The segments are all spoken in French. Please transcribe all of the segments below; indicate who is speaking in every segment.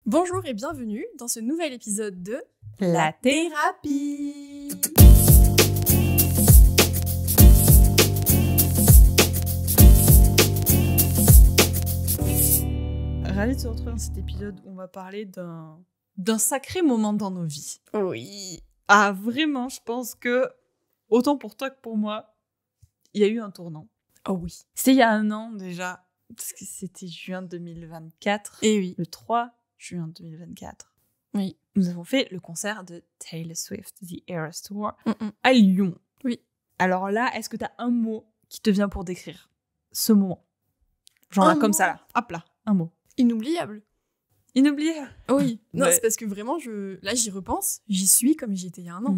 Speaker 1: Bonjour et bienvenue dans ce nouvel épisode de
Speaker 2: La
Speaker 1: thérapie.
Speaker 2: Ravi de se retrouver dans cet épisode où on va parler d'un sacré moment dans nos vies.
Speaker 1: Oui.
Speaker 2: Ah, vraiment, je pense que, autant pour toi que pour moi, il y a eu un tournant.
Speaker 1: Oh oui.
Speaker 2: C'était il y a un an déjà, parce que c'était juin 2024.
Speaker 1: Et oui.
Speaker 2: Le 3 juin 2024.
Speaker 1: Oui.
Speaker 2: Nous avons fait le concert de Taylor Swift, The Eras Tour, à Lyon.
Speaker 1: Oui.
Speaker 2: Alors là, est-ce que tu as un mot qui te vient pour décrire ce moment? Genre là, comme ça, là. Hop là, un mot.
Speaker 1: Inoubliable.
Speaker 2: Inoubliable.
Speaker 1: Oui. Non,
Speaker 2: Ouais.
Speaker 1: c'est parce que vraiment, là, j'y repense. J'y suis comme j'y étais il y a un an.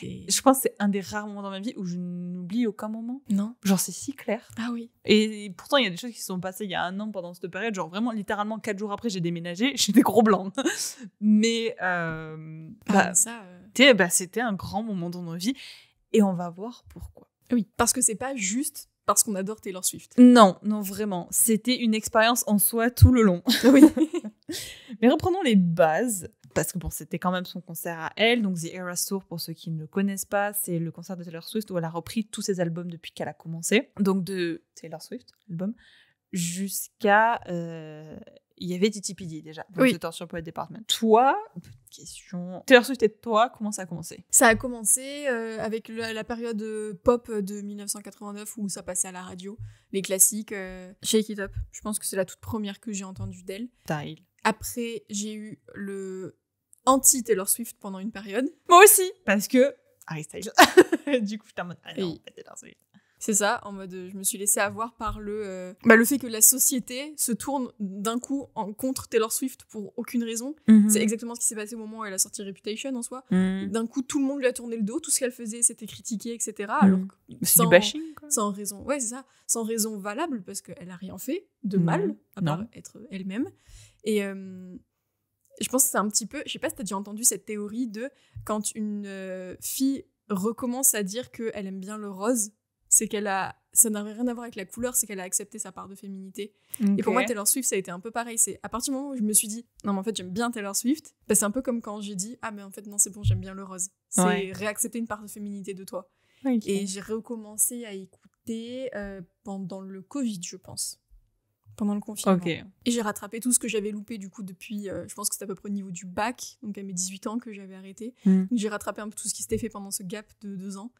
Speaker 2: Je pense que c'est un des rares moments dans ma vie où je n'oublie aucun moment.
Speaker 1: Non.
Speaker 2: Genre, c'est si clair.
Speaker 1: Ah oui.
Speaker 2: Et pourtant, il y a des choses qui se sont passées il y a un an pendant cette période. Genre, vraiment, littéralement, 4 jours après, j'ai déménagé. J'étais gros blanc. Mais c'était un grand moment dans nos vies. Et on va voir pourquoi.
Speaker 1: Oui. Parce que c'est pas juste parce qu'on adore Taylor Swift.
Speaker 2: Non, vraiment. C'était une expérience en soi tout le long.
Speaker 1: Oui.
Speaker 2: Mais reprenons les bases. Parce que bon, c'était quand même son concert à elle. Donc, The Eras Tour, pour ceux qui ne le connaissent pas, c'est le concert de Taylor Swift où elle a repris tous ses albums depuis qu'elle a commencé. Donc, de Taylor Swift, album, jusqu'à... il y avait Titi Pidi déjà. Donc,
Speaker 1: oui.
Speaker 2: The Torture Poet Department. Toi, question... Taylor Swift et toi, comment ça a commencé?
Speaker 1: Ça a commencé avec la période pop de 1989 où ça passait à la radio. Les classiques. Shake It Up. Je pense que c'est la toute première que j'ai entendue d'elle.
Speaker 2: Style.
Speaker 1: Après, j'ai eu le anti-Taylor Swift pendant une période.
Speaker 2: Moi aussi, parce que Harry Styles. Du coup, j'étais en mode non, pas Taylor Swift.
Speaker 1: C'est ça, en mode je me suis laissée avoir par le fait que la société se tourne d'un coup contre Taylor Swift pour aucune raison. C'est exactement ce qui s'est passé au moment où elle a sorti Reputation en soi. D'un coup, tout le monde lui a tourné le dos, tout ce qu'elle faisait c'était critiqué, etc. Alors que
Speaker 2: c'est du bashing, quoi.
Speaker 1: Sans raison, ouais, c'est ça, sans raison valable parce qu'elle a rien fait de mal à part être elle-même. Et je pense que c'est un petit peu, je sais pas si t'as déjà entendu cette théorie de quand une fille recommence à dire qu'elle aime bien le rose, c'est ça n'avait rien à voir avec la couleur, c'est qu'elle a accepté sa part de féminité. Okay. Et pour moi, Taylor Swift, ça a été un peu pareil. C'est à partir du moment où je me suis dit, non, mais en fait, j'aime bien Taylor Swift, bah, c'est un peu comme quand j'ai dit, ah, mais en fait, non, c'est bon, j'aime bien le rose. C'est réaccepter une part de féminité de toi. Okay. Et j'ai recommencé à écouter pendant le Covid, je pense. Pendant le confinement.
Speaker 2: Okay.
Speaker 1: Et j'ai rattrapé tout ce que j'avais loupé du coup depuis, je pense que c'était à peu près au niveau du bac, donc à mes 18 ans que j'avais arrêté. Donc j'ai rattrapé un peu tout ce qui s'était fait pendant ce gap de 2 ans.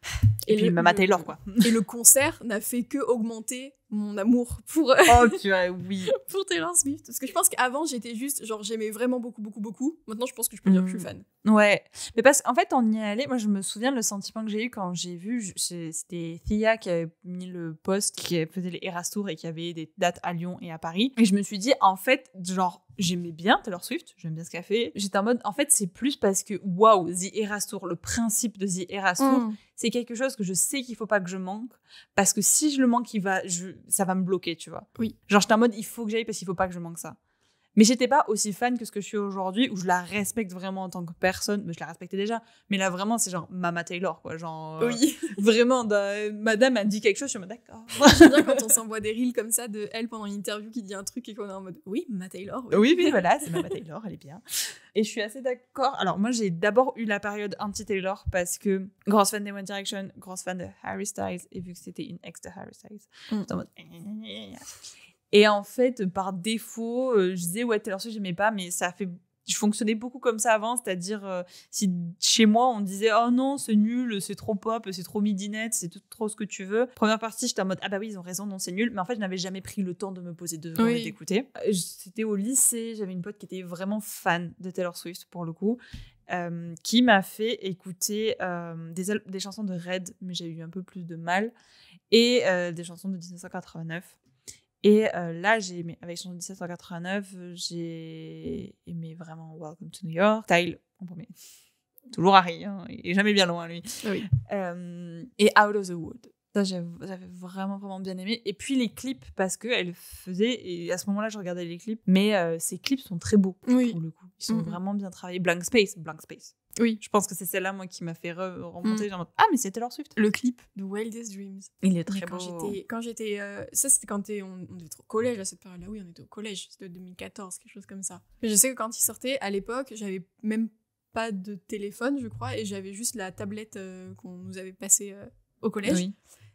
Speaker 2: Et puis Mama Taylor, quoi.
Speaker 1: Et le concert n'a fait que augmenter mon amour pour pour Taylor Swift. Parce que je pense qu'avant j'étais juste, genre j'aimais vraiment beaucoup. Maintenant je pense que je peux dire que je suis fan.
Speaker 2: Ouais, mais parce qu'en fait on y est allé, moi je me souviens le sentiment que j'ai eu quand j'ai vu, c'était Thea qui avait mis le post qui faisait les Eras Tour et qui avait des dates à Lyon et à Paris. Et je me suis dit, en fait, genre, j'aimais bien Taylor Swift, j'aime bien ce qu'elle fait. J'étais en mode, en fait, c'est plus parce que, waouh, The Eras Tour, le principe de The Eras Tour, c'est quelque chose que je sais qu'il faut pas que je manque, parce que si je le manque, ça va me bloquer, tu vois.
Speaker 1: Oui.
Speaker 2: Genre, j'étais en mode, il faut que j'aille parce qu'il faut pas que je manque ça. Mais j'étais pas aussi fan que ce que je suis aujourd'hui, où je la respecte vraiment en tant que personne. Mais je la respectais déjà. Mais là, vraiment, c'est genre Mama Taylor, quoi. Genre, vraiment, madame a dit quelque chose, je suis en mode d'accord.
Speaker 1: J'aime bien quand on s'envoie des reels comme ça de elle pendant une interview qui dit un truc et qu'on est en mode oui, Mama Taylor.
Speaker 2: Oui, voilà, c'est Mama Taylor, elle est bien. Et je suis assez d'accord. Alors, moi, j'ai d'abord eu la période anti-Taylor parce que grosse fan des One Direction, grosse fan de Harry Styles, et vu que c'était une ex de Harry Styles, j'étais en mode. Et en fait, par défaut, je disais, ouais, Taylor Swift, j'aimais pas, mais je fonctionnais beaucoup comme ça avant, c'est-à-dire, si chez moi, on disait, oh non, c'est nul, c'est trop pop, c'est trop midinette, c'est trop ce que tu veux. Première partie, j'étais en mode, ah bah oui, ils ont raison, non, c'est nul. Mais en fait, je n'avais jamais pris le temps de me poser devant et d'écouter. C'était au lycée, j'avais une pote qui était vraiment fan de Taylor Swift, pour le coup, qui m'a fait écouter des chansons de Red, mais j'ai eu un peu plus de mal, et des chansons de 1989. Et là, j'ai aimé, avec chanson de 1789, j'ai aimé vraiment Welcome to New York, Style en premier. Toujours Harry, hein, il est jamais bien loin, lui.
Speaker 1: Oui.
Speaker 2: Et Out of the Wood. Ça, j'avais vraiment bien aimé. Et puis les clips, parce qu'elle faisait, et à ce moment-là, je regardais les clips, mais ces clips sont très beaux, pour le coup. Ils sont vraiment bien travaillés. Blank Space.
Speaker 1: Oui.
Speaker 2: Je pense que c'est celle-là, moi, qui m'a fait remonter. Genre, ah, mais c'était Taylor Swift.
Speaker 1: Le clip de Wildest Dreams.
Speaker 2: Il est très
Speaker 1: Mais
Speaker 2: beau.
Speaker 1: quand j'étais ça, c'était quand on était au collège à cette période-là. Oui, on était au collège. C'était 2014, quelque chose comme ça. Mais je sais que quand il sortait, à l'époque, j'avais même pas de téléphone, je crois, et j'avais juste la tablette qu'on nous avait passée au collège.
Speaker 2: Oui.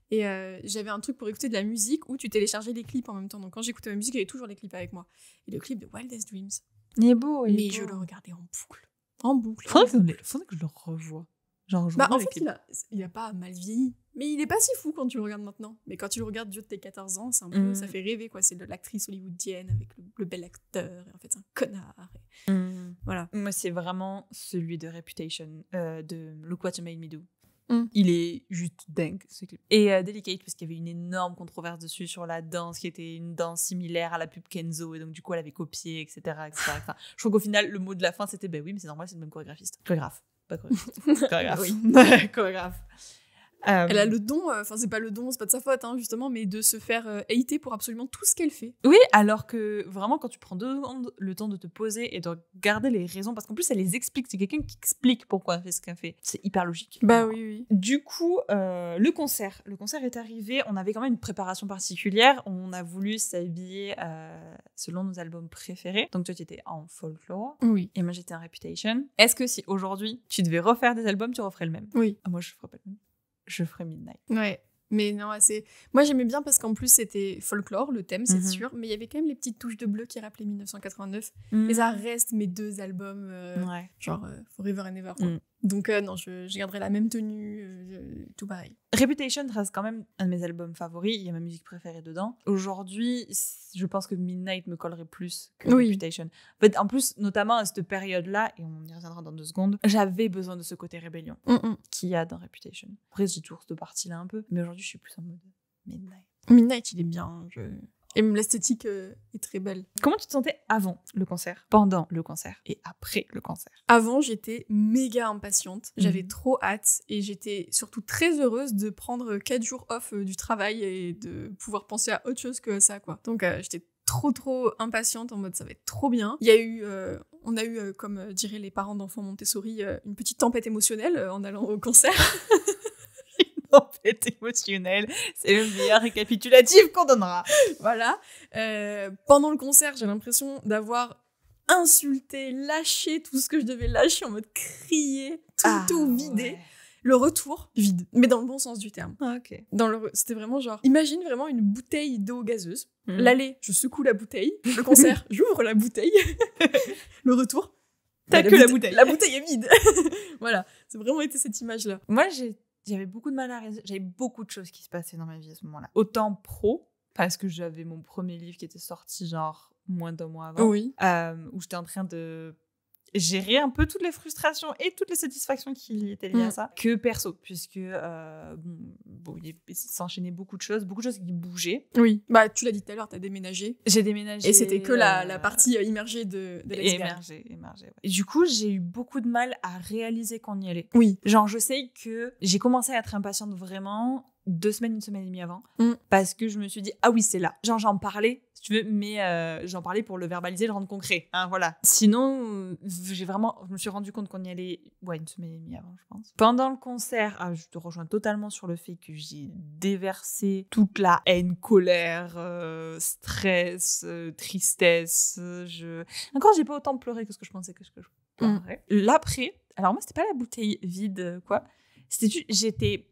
Speaker 1: Et j'avais un truc pour écouter de la musique où tu téléchargeais les clips en même temps. Donc quand j'écoutais ma musique, il y avait toujours les clips avec moi. Et le clip de Wildest Dreams.
Speaker 2: Il est beau.
Speaker 1: Mais je le regardais en boucle. En boucle.
Speaker 2: Faudrait que je le revoie. Genre, je
Speaker 1: en fait, il a pas mal vieilli. Mais il est pas si fou quand tu le regardes maintenant. Mais quand tu le regardes vieux de tes 14 ans, c'est un peu, ça fait rêver, quoi. C'est de l'actrice hollywoodienne avec le bel acteur. Et en fait, c'est un connard. Voilà.
Speaker 2: Moi, c'est vraiment celui de Reputation, de Look What You Made Me Do. Il est juste dingue, ce clip. Et Delicate, parce qu'il y avait une énorme controverse dessus sur la danse, qui était une danse similaire à la pub Kenzo, et donc du coup, elle avait copié, etc. Je trouve qu'au final, le mot de la fin, c'était oui, mais c'est normal, c'est le même chorégraphiste. Chorégraphe, pas chorégraphiste. Chorégraphe.
Speaker 1: Oui.
Speaker 2: Chorégraphe.
Speaker 1: Elle a le don, c'est pas le don, c'est pas de sa faute, hein, justement, mais de se faire hater pour absolument tout ce qu'elle fait.
Speaker 2: Oui, alors que vraiment, quand tu prends 2 secondes le temps de te poser et de regarder les raisons, parce qu'en plus, elle les explique, c'est quelqu'un qui explique pourquoi elle fait ce qu'elle fait. C'est hyper logique.
Speaker 1: Bah oui.
Speaker 2: Du coup, le concert est arrivé, on avait quand même une préparation particulière, on a voulu s'habiller selon nos albums préférés. Donc toi, tu étais en Folklore.
Speaker 1: Oui.
Speaker 2: Et moi, j'étais en Reputation. Est-ce que si aujourd'hui, tu devais refaire des albums, tu referais le même?
Speaker 1: Oui.
Speaker 2: Moi, je ferais pas le même. Je ferais Midnight.
Speaker 1: Ouais. Mais non, moi j'aimais bien parce qu'en plus c'était folklore, le thème, c'est sûr, mais il y avait quand même les petites touches de bleu qui rappelaient 1989. Et ça reste mes 2 albums, genre Forever and Ever. Quoi. Donc non, je garderai la même tenue, tout pareil.
Speaker 2: Reputation reste quand même un de mes albums favoris, il y a ma musique préférée dedans. Aujourd'hui, je pense que Midnight me collerait plus que Reputation. En fait, en plus, notamment à cette période-là, et on y reviendra dans 2 secondes, j'avais besoin de ce côté rébellion qu'il y a dans Reputation. Après, j'ai toujours cette partie-là un peu, mais aujourd'hui, je suis plus en mode Midnight.
Speaker 1: Midnight, il est bien. Et même l'esthétique est très belle.
Speaker 2: Comment tu te sentais avant le concert, pendant le concert et après le concert?
Speaker 1: Avant, j'étais méga impatiente. J'avais trop hâte et j'étais surtout très heureuse de prendre 4 jours off du travail et de pouvoir penser à autre chose que ça, quoi. Donc, j'étais trop impatiente en mode ça va être trop bien. Il y a eu, on a eu, comme diraient les parents d'enfants Montessori, une petite tempête émotionnelle en allant au concert.
Speaker 2: Tempête émotionnelle, c'est le meilleur récapitulatif qu'on donnera.
Speaker 1: Voilà. Pendant le concert, j'ai l'impression d'avoir insulté, lâché tout ce que je devais lâcher en mode crier, tout vidé. Ouais. Le retour, vide, mais dans le bon sens du terme.
Speaker 2: Ok.
Speaker 1: C'était vraiment genre, imagine vraiment une bouteille d'eau gazeuse. L'aller, je secoue la bouteille. Le concert, j'ouvre la bouteille. Le retour,
Speaker 2: t'as que la bouteille.
Speaker 1: La bouteille est vide. Voilà, c'est vraiment été cette image-là.
Speaker 2: Moi, j'avais beaucoup de mal à réaliser. J'avais beaucoup de choses qui se passaient dans ma vie à ce moment-là. Autant pro, parce que j'avais mon premier livre qui était sorti genre moins d'1 mois avant. Oui. Où j'étais en train de gérer un peu toutes les frustrations et toutes les satisfactions qui étaient liées à ça, que perso, puisque il s'enchaînait beaucoup de choses qui bougeaient.
Speaker 1: Oui, bah tu l'as dit tout à l'heure, t'as déménagé.
Speaker 2: J'ai déménagé.
Speaker 1: Et c'était que la partie immergée de
Speaker 2: Émergée, ouais. Et du coup, j'ai eu beaucoup de mal à réaliser qu'on y allait.
Speaker 1: Oui.
Speaker 2: Genre, je sais que j'ai commencé à être impatiente vraiment 2 semaines, 1 semaine et demie avant, parce que je me suis dit, ah oui, c'est là. Genre, j'en parlais, si tu veux, mais j'en parlais pour le verbaliser, le rendre concret. Hein, voilà. Sinon, je me suis rendu compte qu'on y allait 1 semaine et demie avant, je pense. Pendant le concert, je te rejoins totalement sur le fait que j'ai déversé toute la haine, colère, stress, tristesse. Encore, j'ai pas autant pleuré que ce que je pensais que je pleurerais. L'après, alors moi, c'était pas la bouteille vide, quoi. J'étais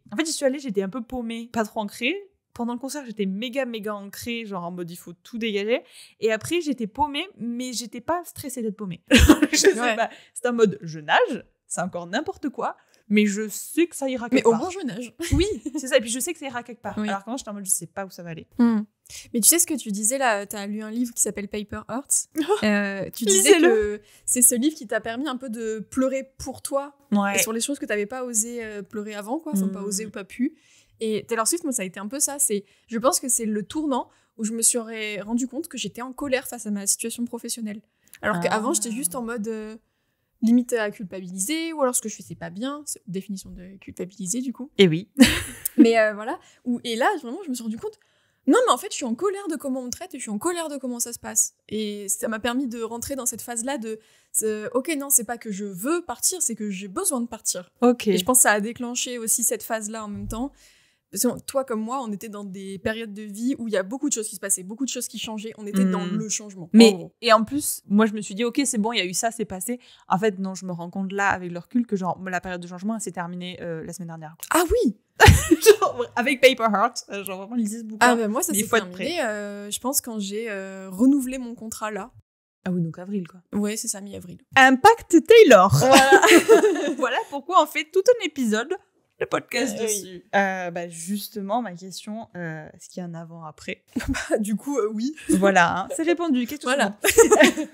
Speaker 2: un peu paumée, pas trop ancrée. Pendant le concert, j'étais méga ancrée, genre en mode il faut tout dégager. Et après, j'étais paumée, mais j'étais pas stressée d'être paumée. Je sais pas. C'est un mode je nage, c'est encore n'importe quoi, mais je sais que ça ira quelque part.
Speaker 1: Mais au moins je nage.
Speaker 2: Oui, c'est ça. Et puis je sais que ça ira quelque part.
Speaker 1: Oui.
Speaker 2: Alors que moi, j'étais en mode je sais pas où ça va aller.
Speaker 1: Mais tu sais ce que tu disais là, t'as lu un livre qui s'appelle Paper Hearts. Tu disais que c'est ce livre qui t'a permis un peu de pleurer pour toi et sur les choses que t'avais pas osé pleurer avant, quoi, enfin pas osé ou pas pu. Et Taylor Swift, moi ça a été un peu ça. Je pense que c'est le tournant où je me suis rendu compte que j'étais en colère face à ma situation professionnelle. Alors qu'avant j'étais juste en mode limite à culpabiliser, ou alors ce que je fais c'est pas bien, c'est définition de culpabiliser du coup.
Speaker 2: Et oui.
Speaker 1: Mais voilà. Et là vraiment je me suis rendu compte, Non, mais en fait, je suis en colère de comment on me traite et je suis en colère de comment ça se passe. Et ça m'a permis de rentrer dans cette phase-là de ok, non, c'est pas que je veux partir, c'est que j'ai besoin de partir.
Speaker 2: Ok.
Speaker 1: Et je pense que ça a déclenché aussi cette phase-là en même temps. Parce que toi comme moi, on était dans des périodes de vie où il y a beaucoup de choses qui se passaient, beaucoup de choses qui changeaient. On était dans le changement.
Speaker 2: Et en plus, moi, je me suis dit, ok, c'est bon, il y a eu ça, c'est passé. En fait, non, je me rends compte là, avec le recul, que genre, la période de changement, elle s'est terminée la semaine dernière.
Speaker 1: Ah oui.
Speaker 2: Genre, avec Paper Heart, genre vraiment, ils disent beaucoup.
Speaker 1: Ah ben moi, ça s'est terminé, je pense, quand j'ai renouvelé mon contrat là.
Speaker 2: Ah oui, donc avril, quoi.
Speaker 1: Ouais, c'est ça, mi-avril.
Speaker 2: Impact Taylor.
Speaker 1: Voilà.
Speaker 2: Voilà pourquoi on fait tout un épisode de podcast dessus. Oui. Justement, ma question, est-ce qu'il y a un avant-après?
Speaker 1: Du coup, oui.
Speaker 2: Voilà, hein, c'est répondu. Question
Speaker 1: voilà.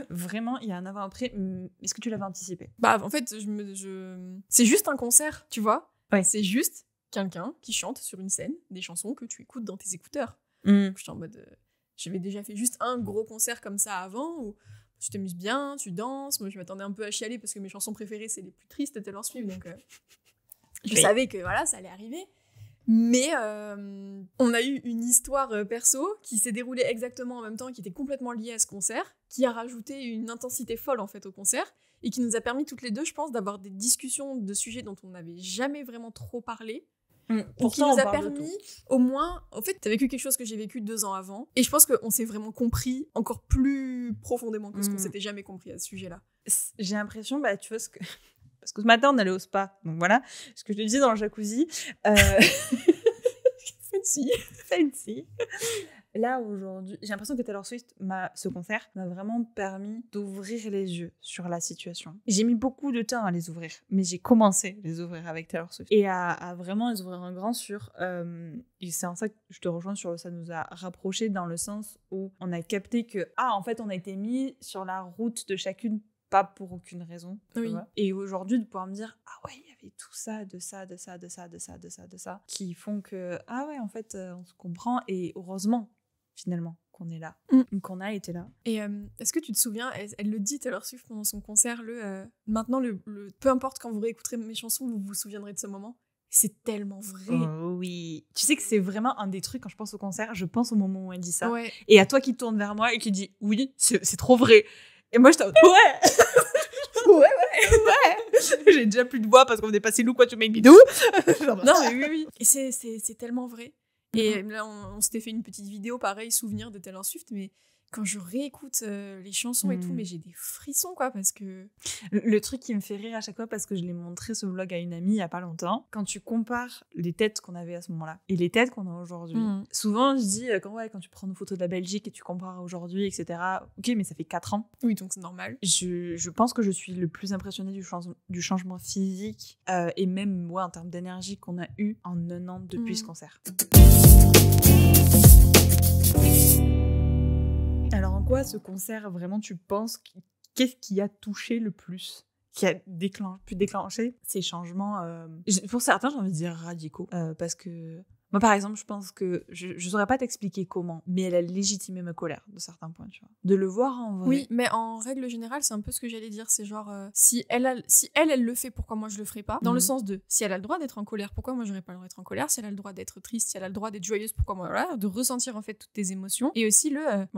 Speaker 2: Vraiment, il y a un avant-après. Est-ce que tu l'avais anticipé?
Speaker 1: Bah, en fait, c'est juste un concert, tu vois.
Speaker 2: Ouais.
Speaker 1: C'est juste quelqu'un qui chante sur une scène des chansons que tu écoutes dans tes écouteurs. J'étais en mode... J'avais déjà fait juste un gros concert comme ça avant, où tu t'amuses bien, tu danses. Moi, je m'attendais un peu à chialer parce que mes chansons préférées, c'est les plus tristes de Taylor Swift, donc je savais que voilà, ça allait arriver. Mais on a eu une histoire perso qui s'est déroulée exactement en même temps, qui était complètement liée à ce concert, qui a rajouté une intensité folle en fait au concert, et qui nous a permis toutes les deux, je pense, d'avoir des discussions de sujets dont on n'avait jamais vraiment trop parlé. Qui nous a permis, au moins, en fait, t'as vécu quelque chose que j'ai vécu 2 ans avant, et je pense qu'on s'est vraiment compris encore plus profondément que ce qu'on s'était jamais compris à ce sujet-là.
Speaker 2: J'ai l'impression, tu vois, parce que ce matin, on allait au spa, donc voilà, ce que je te disais dans le jacuzzi. Fancy. Là, aujourd'hui, j'ai l'impression que Taylor Swift, ce concert, m'a vraiment permis d'ouvrir les yeux sur la situation. J'ai mis beaucoup de temps à les ouvrir, mais j'ai commencé à les ouvrir avec Taylor Swift. Et à vraiment les ouvrir un grand sur... et c'est en ça que je te rejoins sur ça nous a rapprochés dans le sens où on a capté que, en fait, on a été mis sur la route de chacune, pas pour aucune raison.
Speaker 1: Oui.
Speaker 2: Et aujourd'hui, de pouvoir me dire, il y avait tout ça, de ça, qui font que, en fait, on se comprend. Et heureusement, finalement, qu'on est là, qu'on a été là.
Speaker 1: Et est-ce que tu te souviens, elle le dit Taylor Swift pendant son concert, maintenant, peu importe quand vous réécouterez mes chansons, vous vous souviendrez de ce moment. C'est tellement vrai.
Speaker 2: Oh oui. Tu sais que c'est vraiment un des trucs, quand je pense au concert, je pense au moment où elle dit ça.
Speaker 1: Ouais.
Speaker 2: Et à toi qui te tourne vers moi et qui dit, oui, c'est trop vrai. Et moi, j'étais en mode, ouais. J'ai déjà plus de voix parce qu'on est passé Look What You Made Me Do.
Speaker 1: Non, mais oui. Et c'est tellement vrai. Et là, on s'était fait une petite vidéo, pareil, souvenir de Taylor Swift, mais quand je réécoute les chansons et tout, mais j'ai des frissons, quoi, parce que...
Speaker 2: Le truc qui me fait rire à chaque fois, parce que je l'ai montré ce vlog à une amie il y a pas longtemps, quand tu compares les têtes qu'on avait à ce moment-là et les têtes qu'on a aujourd'hui, souvent je dis, quand tu prends une photo de la Belgique et tu compares à aujourd'hui, etc., ok, mais ça fait 4 ans.
Speaker 1: Oui, donc c'est normal.
Speaker 2: Je pense que je suis le plus impressionnée du changement physique et même en termes d'énergie qu'on a eu en 1 an depuis ce concert. Alors en quoi ce concert, vraiment, tu penses, qu'est-ce qui a touché le plus, qui a pu déclencher ces changements pour certains, j'ai envie de dire radicaux, parce que moi, par exemple, je pense que je saurais pas t'expliquer comment, mais elle a légitimé ma colère de certains points, tu vois. De le voir en vrai.
Speaker 1: Oui, mais en règle générale, c'est un peu ce que j'allais dire. C'est genre, si elle le fait, pourquoi moi je le ferais pas? Dans le sens de, si elle a le droit d'être en colère, pourquoi moi j'aurais pas le droit d'être en colère? Si elle a le droit d'être triste, si elle a le droit d'être joyeuse, pourquoi moi, voilà, de ressentir en fait toutes tes émotions. Et aussi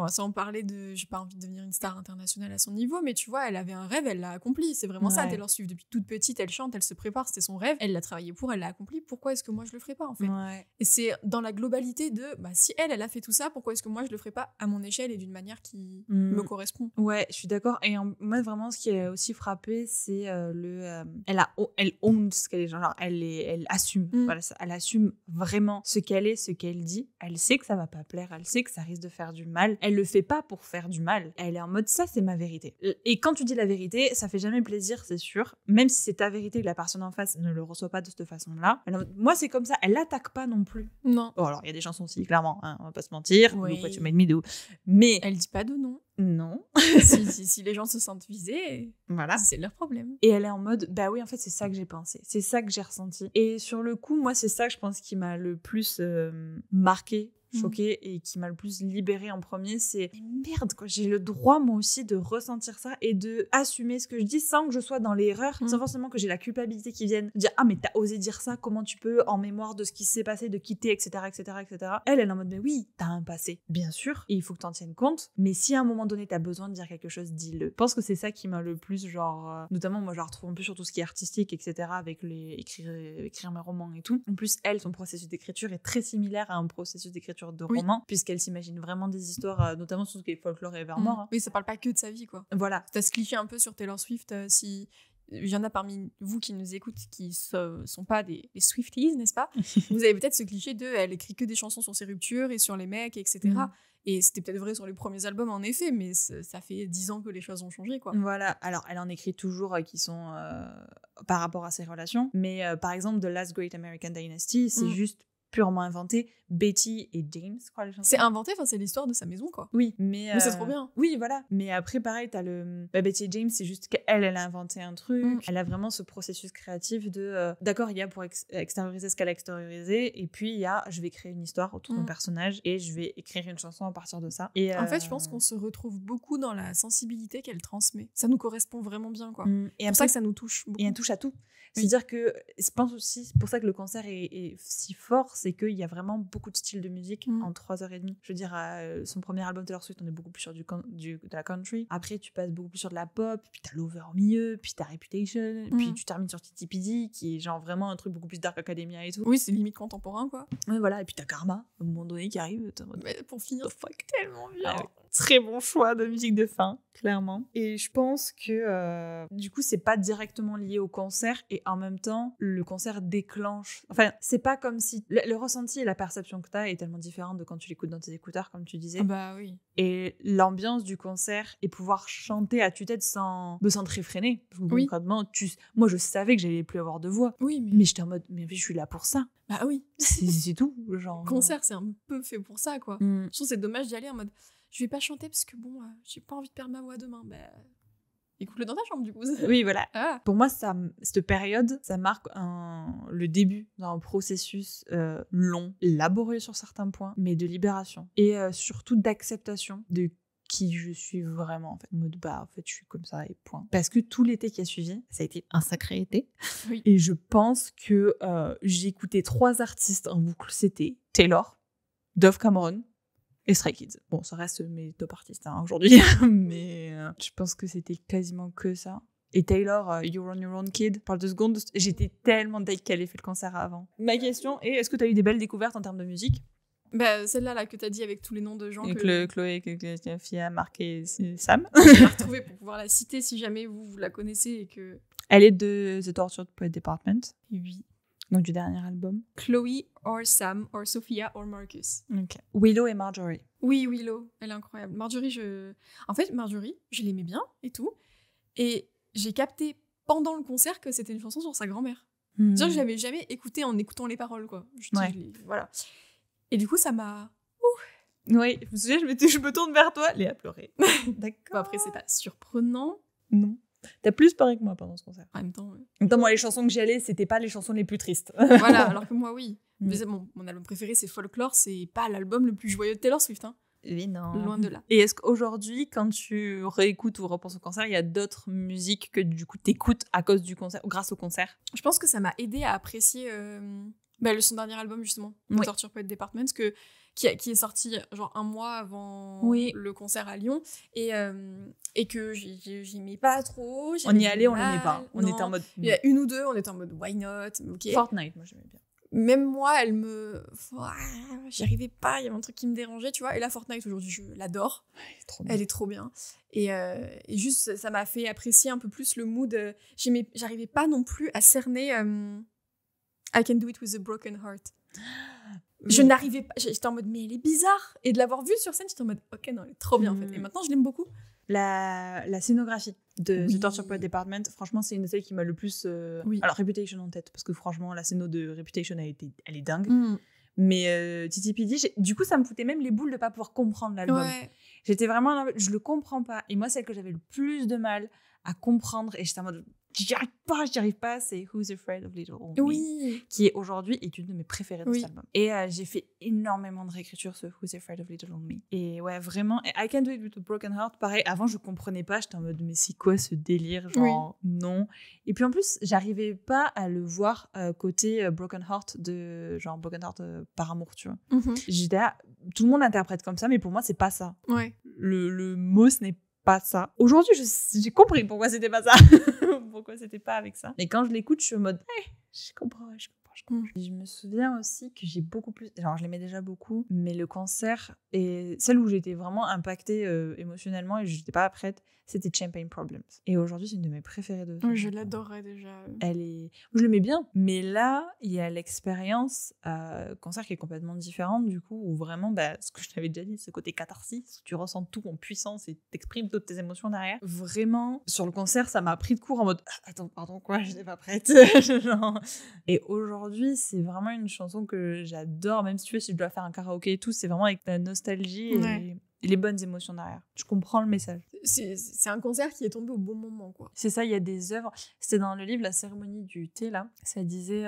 Speaker 1: sans parler de, j'ai pas envie de devenir une star internationale à son niveau, mais tu vois, elle avait un rêve, elle l'a accompli. C'est vraiment ça, Taylor Swift, depuis toute petite, elle chante, elle se prépare, c'était son rêve, elle l'a travaillé pour, elle l'a accompli. Pourquoi est-ce que moi je le ferais pas en fait? Et c'est dans la globalité de si elle a fait tout ça, pourquoi est-ce que moi je le ferais pas à mon échelle et d'une manière qui me correspond? Ouais,
Speaker 2: je suis d'accord. Et moi vraiment ce qui a aussi frappé, c'est elle own ce qu'elle est, genre elle assume. Voilà, elle assume vraiment ce qu'elle est, ce qu'elle dit. Elle sait que ça va pas plaire, elle sait que ça risque de faire du mal. Elle le fait pas pour faire du mal. Elle est en mode, ça c'est ma vérité. Et quand tu dis la vérité, ça fait jamais plaisir, c'est sûr. Même si c'est ta vérité que la personne en face ne le reçoit pas de cette façon-là. Moi c'est comme ça, elle l'attaque pas non plus.
Speaker 1: Non.
Speaker 2: Bon, alors il y a des chansons aussi, clairement, hein, on va pas se mentir. Look What You Made Me Do. Mais
Speaker 1: elle dit pas de non.
Speaker 2: Non.
Speaker 1: si les gens se sentent visés,
Speaker 2: voilà,
Speaker 1: c'est leur problème.
Speaker 2: Et elle est en mode, oui, en fait, c'est ça que j'ai pensé, c'est ça que j'ai ressenti. Et sur le coup, moi, c'est ça, je pense, qui m'a le plus marqué choquée et qui m'a le plus libérée en premier, c'est merde quoi, j'ai le droit moi aussi de ressentir ça et de assumer ce que je dis sans que je sois dans l'erreur, sans forcément que j'ai la culpabilité qui vienne dire ah mais t'as osé dire ça, comment tu peux en mémoire de ce qui s'est passé, de quitter, etc., etc., etc. Elle est en mode mais oui, t'as un passé, bien sûr, et il faut que t'en tiennes compte, mais si à un moment donné t'as besoin de dire quelque chose, dis-le. Je pense que c'est ça qui m'a le plus genre notamment moi je la retrouve un peu sur tout ce qui est artistique, etc., avec les écrire mes romans et tout. En plus elle, son processus d'écriture est très similaire à un processus d'écriture de roman, puisqu'elle s'imagine vraiment des histoires, notamment sur ce qui est folklore et Evermore. Hein.
Speaker 1: Oui, ça parle pas que de sa vie, quoi.
Speaker 2: Voilà.
Speaker 1: T'as ce cliché un peu sur Taylor Swift, si il y en a parmi vous qui nous écoutent qui sont pas des Swifties, n'est-ce pas? Vous avez peut-être ce cliché de elle écrit que des chansons sur ses ruptures et sur les mecs, etc. Et c'était peut-être vrai sur les premiers albums, en effet, mais ça fait 10 ans que les choses ont changé, quoi.
Speaker 2: Voilà. Alors, elle en écrit toujours qui sont par rapport à ses relations. Mais par exemple, The Last Great American Dynasty, c'est juste purement inventé. Betty et James, je crois, les chansons.
Speaker 1: C'est inventé, enfin, c'est l'histoire de sa maison, quoi.
Speaker 2: Oui, mais
Speaker 1: c'est trop bien.
Speaker 2: Oui, voilà. Mais après, pareil, t'as Betty et James, c'est juste qu'elle a inventé un truc. Elle a vraiment ce processus créatif de... D'accord, il y a pour extérioriser ce qu'elle a extériorisé, et puis il y a, je vais créer une histoire autour d'un personnage, et je vais écrire une chanson à partir de ça. Et,
Speaker 1: en fait, je pense qu'on se retrouve beaucoup dans la sensibilité qu'elle transmet. Ça nous correspond vraiment bien, quoi.
Speaker 2: Et
Speaker 1: c'est pour ça que ça nous touche beaucoup.
Speaker 2: Et elle touche à tout. C'est-à-dire que, je pense aussi, c'est pour ça que le concert est si fort, c'est qu'il y a vraiment beaucoup de styles de musique en 3h30. Je veux dire, son premier album Taylor Swift, on est beaucoup plus sur de la country. Après, tu passes beaucoup plus sur de la pop, puis t'as Lover au milieu, puis t'as Reputation, puis tu termines sur Titi Pidi, qui est genre vraiment un truc beaucoup plus Dark Academia et tout.
Speaker 1: Oui, c'est limite contemporain, quoi.
Speaker 2: Ouais, voilà, et puis t'as Karma, à un moment donné, qui arrive.
Speaker 1: Mais pour finir,
Speaker 2: fuck, tellement bien. Très bon choix de musique de fin, clairement. Et je pense que du coup, c'est pas directement lié au concert, et en même temps, le concert déclenche. Enfin, c'est pas comme si le ressenti et la perception que t'as est tellement différente de quand tu l'écoutes dans tes écouteurs, comme tu disais.
Speaker 1: Bah oui.
Speaker 2: Et l'ambiance du concert et pouvoir chanter à tue-tête sans te réfréner.
Speaker 1: Oui.
Speaker 2: Concrètement, moi, je savais que j'allais plus avoir de voix.
Speaker 1: Oui,
Speaker 2: mais j'étais en mode, mais je suis là pour ça.
Speaker 1: Bah oui.
Speaker 2: C'est tout, genre.
Speaker 1: Concert, c'est un peu fait pour ça, quoi. Je trouve que c'est dommage d'y aller en mode, je vais pas chanter parce que bon, j'ai pas envie de perdre ma voix demain. Bah, écoute-le dans ta chambre, du coup.
Speaker 2: Oui, voilà. Pour moi, cette période, ça marque le début d'un processus long, laborieux sur certains points, mais de libération. Et surtout d'acceptation de qui je suis vraiment, en fait. En mode, en fait, je suis comme ça et point. Parce que tout l'été qui a suivi, ça a été un sacré été.
Speaker 1: Oui.
Speaker 2: Et je pense que j'ai écouté 3 artistes en boucle. C'était Taylor, Dove Cameron et Stray Kids. Bon, ça reste mes top artistes aujourd'hui, mais je pense que c'était quasiment que ça. Et Taylor, You're on Your Own Kid, parle 2 secondes. J'étais tellement deg qu'elle ait fait le concert avant. Ma question est, est-ce que tu as eu des belles découvertes en termes de musique ?
Speaker 1: Bah, celle-là là, que t'as dit avec tous les noms de gens.
Speaker 2: Chloé, Fia, Marc et Sam.
Speaker 1: Je vais la retrouver pour pouvoir la citer si jamais vous la connaissez et que...
Speaker 2: Elle est de The Tortured Poets Department.
Speaker 1: Oui.
Speaker 2: Donc du dernier album.
Speaker 1: Chloé, or Sam, or Sophia, or Marcus.
Speaker 2: Ok. Willow et Marjorie.
Speaker 1: Oui, Willow, elle est incroyable. Marjorie, en fait, Marjorie, je l'aimais bien et tout. Et j'ai capté pendant le concert que c'était une chanson sur sa grand-mère. C'est-à-dire que je l'avais jamais écoutée en écoutant les paroles, quoi. Voilà. Et du coup, ça m'a...
Speaker 2: Oui, je me souviens, je me tourne vers toi, Léa pleurait. D'accord.
Speaker 1: Bon, après, c'est pas surprenant.
Speaker 2: Non. T'as plus pleuré que moi pendant ce concert.
Speaker 1: En même temps,
Speaker 2: moi, les chansons que j'y allais, c'était pas les chansons les plus tristes.
Speaker 1: Voilà, alors que moi, oui. Mon album préféré, c'est Folklore, c'est pas l'album le plus joyeux de Taylor Swift. Hein.
Speaker 2: Oui, non.
Speaker 1: Loin de là.
Speaker 2: Et est-ce qu'aujourd'hui, quand tu réécoutes ou repenses au concert, il y a d'autres musiques que du coup t'écoutes à cause du concert, ou grâce au concert ?
Speaker 1: Je pense que ça m'a aidé à apprécier son dernier album, justement, The Tortured Poets Department, qui est sorti genre un mois avant le concert à Lyon, et que j'aimais pas trop.
Speaker 2: On y allait, on l'aimait pas. On était en mode...
Speaker 1: Il y a une ou deux, on était en mode why not, okay.
Speaker 2: Fortnite, moi j'aimais bien.
Speaker 1: Même moi, j'y arrivais pas, il y avait un truc qui me dérangeait, tu vois. Et la Fortnite, aujourd'hui, je l'adore. Elle est trop bien. Et juste, ça m'a fait apprécier un peu plus le mood. J'arrivais pas non plus à cerner I Can Do It With a Broken Heart. Je n'arrivais pas, j'étais en mode, mais elle est bizarre. Et de l'avoir vue sur scène, j'étais en mode, ok, non, elle est trop bien, en fait. Et maintenant, je l'aime beaucoup.
Speaker 2: La scénographie de The Tortured Poets Department, franchement, c'est une de celles qui m'a le plus... Alors, Reputation en tête, parce que franchement, la scéno de Reputation, elle est dingue. Mais Titi Pidi, du coup, ça me foutait même les boules de pas pouvoir comprendre l'album. Ouais. J'étais vraiment... Je le comprends pas. Et moi, celle que j'avais le plus de mal à comprendre, et j'étais en mode... j'y arrive pas, c'est Who's Afraid of Little Old Me,
Speaker 1: Oui.
Speaker 2: qui est aujourd'hui est une de mes préférées de
Speaker 1: Oui.
Speaker 2: cet album. Et j'ai fait énormément de réécriture sur Who's Afraid of Little Old Me. Et ouais, vraiment, et I Can't Do It With a Broken Heart, pareil, avant je comprenais pas, j'étais en mode mais c'est quoi ce délire, genre non. Et puis en plus, j'arrivais pas à le voir côté Broken Heart de genre Broken Heart par amour, tu vois. J'étais là, tout le monde l'interprète comme ça, mais pour moi c'est pas ça.
Speaker 1: Ouais.
Speaker 2: Le mot ce n'est pas ça. Aujourd'hui, j'ai compris pourquoi c'était pas ça. Pourquoi c'était pas avec ça. Et quand je l'écoute, je suis en mode, je comprends. Je me souviens aussi que j'ai beaucoup plus... Genre, je l'aimais déjà beaucoup, mais le concert, et celle où j'étais vraiment impactée émotionnellement et je n'étais pas prête, c'était Champagne Problems. Et aujourd'hui, c'est une de mes préférées de...
Speaker 1: Je l'adorais déjà.
Speaker 2: Je l'aimais bien, mais là, il y a l'expérience concert qui est complètement différente, du coup, où vraiment, ce que je t'avais déjà dit, ce côté catharsis, où tu ressens tout en puissance et t'exprimes toutes tes émotions derrière. Vraiment, sur le concert, ça m'a pris de court en mode « Attends, pardon, quoi, je n'étais pas prête. » Et aujourd'hui, c'est vraiment une chanson que j'adore, même si tu veux, si je dois faire un karaoké et tout, c'est vraiment avec la nostalgie et les bonnes émotions derrière. Je comprends le message.
Speaker 1: C'est un concert qui est tombé au bon moment, quoi.
Speaker 2: C'est ça, il y a des œuvres. C'était dans le livre La cérémonie du thé, là. Ça disait,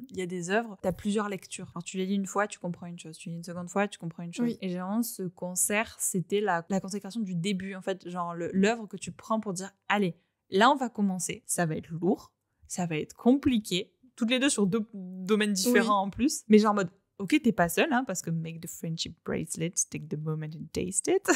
Speaker 2: il y a des œuvres, t'as plusieurs lectures. Alors, tu les lis une fois, tu comprends une chose. Tu lis une seconde fois, tu comprends une chose.
Speaker 1: Oui.
Speaker 2: Et généralement, ce concert, c'était la consécration du début, en fait. Genre, l'œuvre que tu prends pour dire, allez, là, on va commencer. Ça va être lourd, ça va être compliqué. Toutes les deux sur deux domaines différents en plus. Mais genre en mode, ok, t'es pas seule, parce que make the friendship bracelets, take the moment and taste it.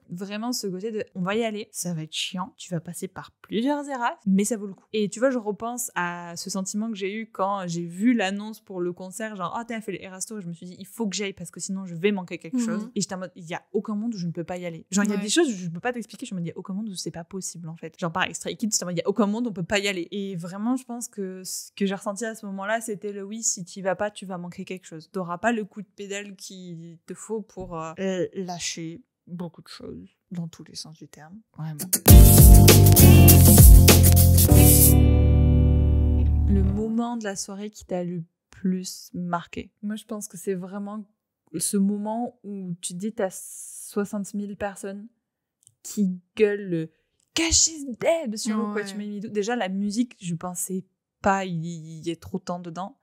Speaker 2: Vraiment, ce côté de, on va y aller, ça va être chiant, tu vas passer par plusieurs étapes, mais ça vaut le coup. Et tu vois, je repense à ce sentiment que j'ai eu quand j'ai vu l'annonce pour le concert, genre, t'as fait le Eras Tour, et je me suis dit, il faut que j'aille parce que sinon je vais manquer quelque chose. Et j'étais en mode, il y a aucun monde où je ne peux pas y aller. Genre, il y a des choses où je peux pas t'expliquer, je me dis, il y a aucun monde où c'est pas possible, en fait. Genre, pareil, Stray Kids, il y a aucun monde où on peut pas y aller. Et vraiment, je pense que ce que j'ai ressenti à ce moment-là, c'était le oui, si tu y vas pas, tu vas manquer quelque chose. T'auras pas le coup de pédale qu'il te faut pour lâcher beaucoup de choses dans tous les sens du terme. Vraiment. Le moment de la soirée qui t'a le plus marqué? Moi, je pense que c'est vraiment ce moment où tu dis t'as 60 000 personnes qui gueulent le Cash is dead sur What You Made Me Do. Déjà, la musique, je pensais pas il y ait trop de temps dedans.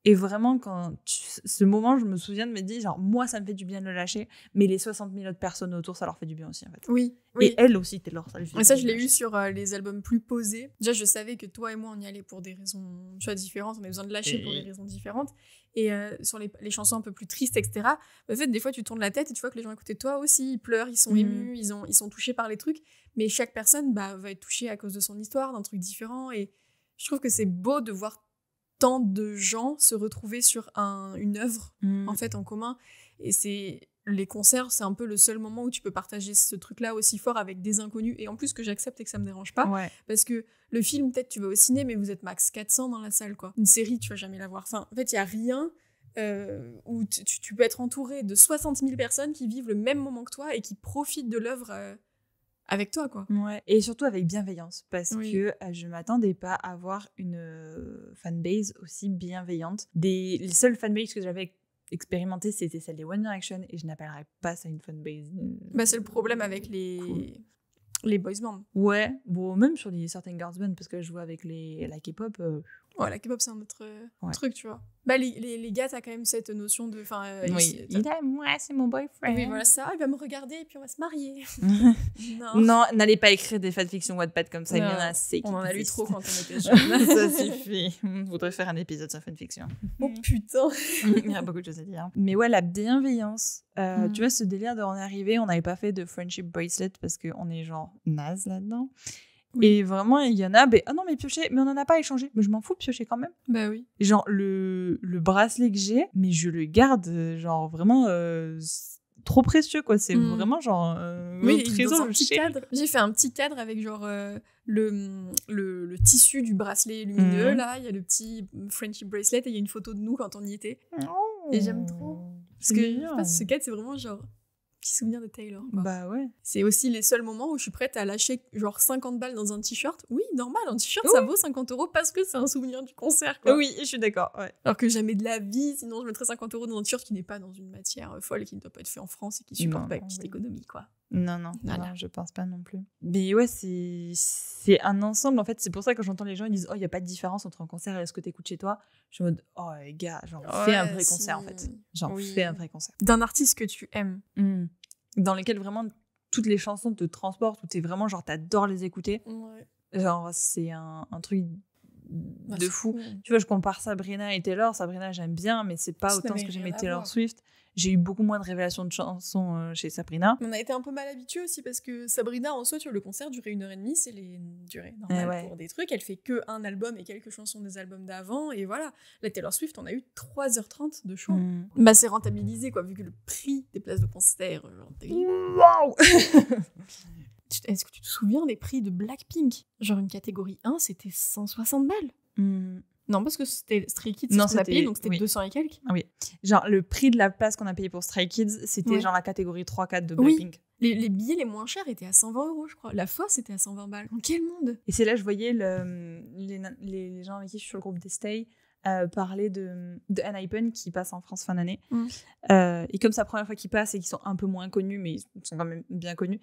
Speaker 2: Et vraiment, ce moment, je me souviens de me dire, genre, moi, ça me fait du bien de le lâcher, mais les 60 000 autres personnes autour, ça leur fait du bien aussi, en fait.
Speaker 1: Oui.
Speaker 2: Et elle aussi, Taylor, ça lui fait.
Speaker 1: Et ça, je l'ai eu sur les albums plus posés. Déjà, je savais que toi et moi, on y allait pour des raisons, tu vois, différentes. On avait besoin de lâcher pour des raisons différentes. Et sur les chansons un peu plus tristes, etc., en fait, des fois, tu tournes la tête et tu vois que les gens à côté de toi aussi, ils pleurent, ils sont émus, ils sont touchés par les trucs. Mais chaque personne va être touchée à cause de son histoire, d'un truc différent. Et je trouve que c'est beau de voir tant de gens se retrouver sur une œuvre en fait en commun, et les concerts, c'est un peu le seul moment où tu peux partager ce truc-là aussi fort avec des inconnus, et en plus que j'accepte et que ça me dérange pas, parce que le film, peut-être tu vas au ciné, mais vous êtes max 400 dans la salle, quoi. Une série, tu vas jamais la voir. Enfin, en fait, il y a rien où tu peux être entouré de 60 000 personnes qui vivent le même moment que toi et qui profitent de l'œuvre avec toi, quoi.
Speaker 2: Ouais, et surtout avec bienveillance, parce que je m'attendais pas à avoir une fanbase aussi bienveillante. Les seules fanbases que j'avais expérimentées, c'était celle des One Direction, et je n'appellerais pas ça une fanbase.
Speaker 1: C'est le problème avec les boys bands.
Speaker 2: Ouais, bon, même sur certaines girls bands, parce que je joue avec la K-pop.
Speaker 1: La K-pop, c'est un autre truc, tu vois. Les gars, t'as quand même cette notion de...
Speaker 2: il aime moi, c'est mon boyfriend.
Speaker 1: Oui, voilà ça, il va me regarder et puis on va se marier.
Speaker 2: Non, n'allez pas écrire des fanfictions Wattpad comme ça, il y en a assez.
Speaker 1: On en a lu trop quand on était jeunes.
Speaker 2: Ça suffit. On voudrait faire un épisode sur fanfiction.
Speaker 1: Oh putain.
Speaker 2: Il y a beaucoup de choses à dire. Mais ouais, la bienveillance. Tu vois, ce délire de on est arrivé, on n'avait pas fait de friendship bracelet parce qu'on est genre naze là-dedans. Oui. Et vraiment, il y en a, non, mais piocher, mais on n'en a pas échangé. Mais je m'en fous de piocher quand même.
Speaker 1: Bah oui.
Speaker 2: Genre, le bracelet que j'ai, mais je le garde, genre, vraiment trop précieux, quoi. C'est vraiment, genre,
Speaker 1: oui, dans un petit cadre. J'ai fait un petit cadre avec, genre, le tissu du bracelet lumineux, là. Il y a le petit friendship bracelet et il y a une photo de nous quand on y était. Et j'aime trop. Parce que ce cadre, c'est vraiment, genre... petit souvenir de Taylor, quoi.
Speaker 2: Bah ouais.
Speaker 1: C'est aussi les seuls moments où je suis prête à lâcher genre 50 balles dans un t-shirt. Oui, normal, un t-shirt ça vaut 50 € parce que c'est un souvenir du concert, quoi.
Speaker 2: Oui, je suis d'accord, ouais.
Speaker 1: Alors que jamais de la vie, sinon je mettrais 50 € dans un t-shirt qui n'est pas dans une matière folle et qui ne doit pas être fait en France et qui supporte pas une petite économie, quoi.
Speaker 2: Non,
Speaker 1: Voilà.
Speaker 2: non, je pense pas non plus. Mais ouais, c'est un ensemble, en fait. C'est pour ça que quand j'entends les gens, ils disent « Oh, il n'y a pas de différence entre un concert et ce que t'écoutes chez toi ». Je suis en mode « Oh, les gars, genre, fais un vrai concert, en fait. Genre, fais un vrai concert. »
Speaker 1: D'un artiste que tu aimes.
Speaker 2: Dans lesquels vraiment toutes les chansons te transportent, où t'es vraiment genre, t'adores les écouter.
Speaker 1: Ouais.
Speaker 2: Genre, c'est un truc de fou.
Speaker 1: Cool.
Speaker 2: Tu vois, je compare Sabrina et Taylor. Sabrina, j'aime bien, mais c'est pas
Speaker 1: Ça
Speaker 2: autant
Speaker 1: n'avait
Speaker 2: ce que
Speaker 1: rien
Speaker 2: j'aimais
Speaker 1: à
Speaker 2: Taylor
Speaker 1: voir.
Speaker 2: Swift. J'ai eu beaucoup moins de révélations de chansons chez Sabrina.
Speaker 1: On a été un peu mal habitués aussi parce que Sabrina, en soi, tu vois, le concert durait 1h30, c'est les durées normales
Speaker 2: Ouais.
Speaker 1: pour des trucs. Elle fait que un album et quelques chansons des albums d'avant, et voilà. La Taylor Swift, on a eu 3h30 de show. Bah, c'est rentabilisé, quoi, vu que le prix des places de concert.
Speaker 2: Waouh.
Speaker 1: Est-ce que tu te souviens des prix de Blackpink? Genre une catégorie 1, c'était 160 balles. Non, parce que c'était Stray Kids,
Speaker 2: Non,
Speaker 1: c'est ce qu'on a
Speaker 2: c'était-
Speaker 1: payé, donc c'était
Speaker 2: oui.
Speaker 1: 200 et quelques.
Speaker 2: Genre, le prix de la place qu'on a payé pour Stray Kids, c'était
Speaker 1: Ouais.
Speaker 2: genre la catégorie 3-4 de
Speaker 1: Oui.
Speaker 2: Blackpink.
Speaker 1: Les billets les moins chers étaient à 120 €, je crois. La fosse était à 120 balles. Dans quel monde?
Speaker 2: Et c'est là que je voyais les gens avec qui je suis sur le groupe des Stay parler de N.I.P.E.N. qui passe en France fin d'année. Et comme c'est la première fois qu'ils passent et qu'ils sont un peu moins connus, mais ils sont quand même bien connus,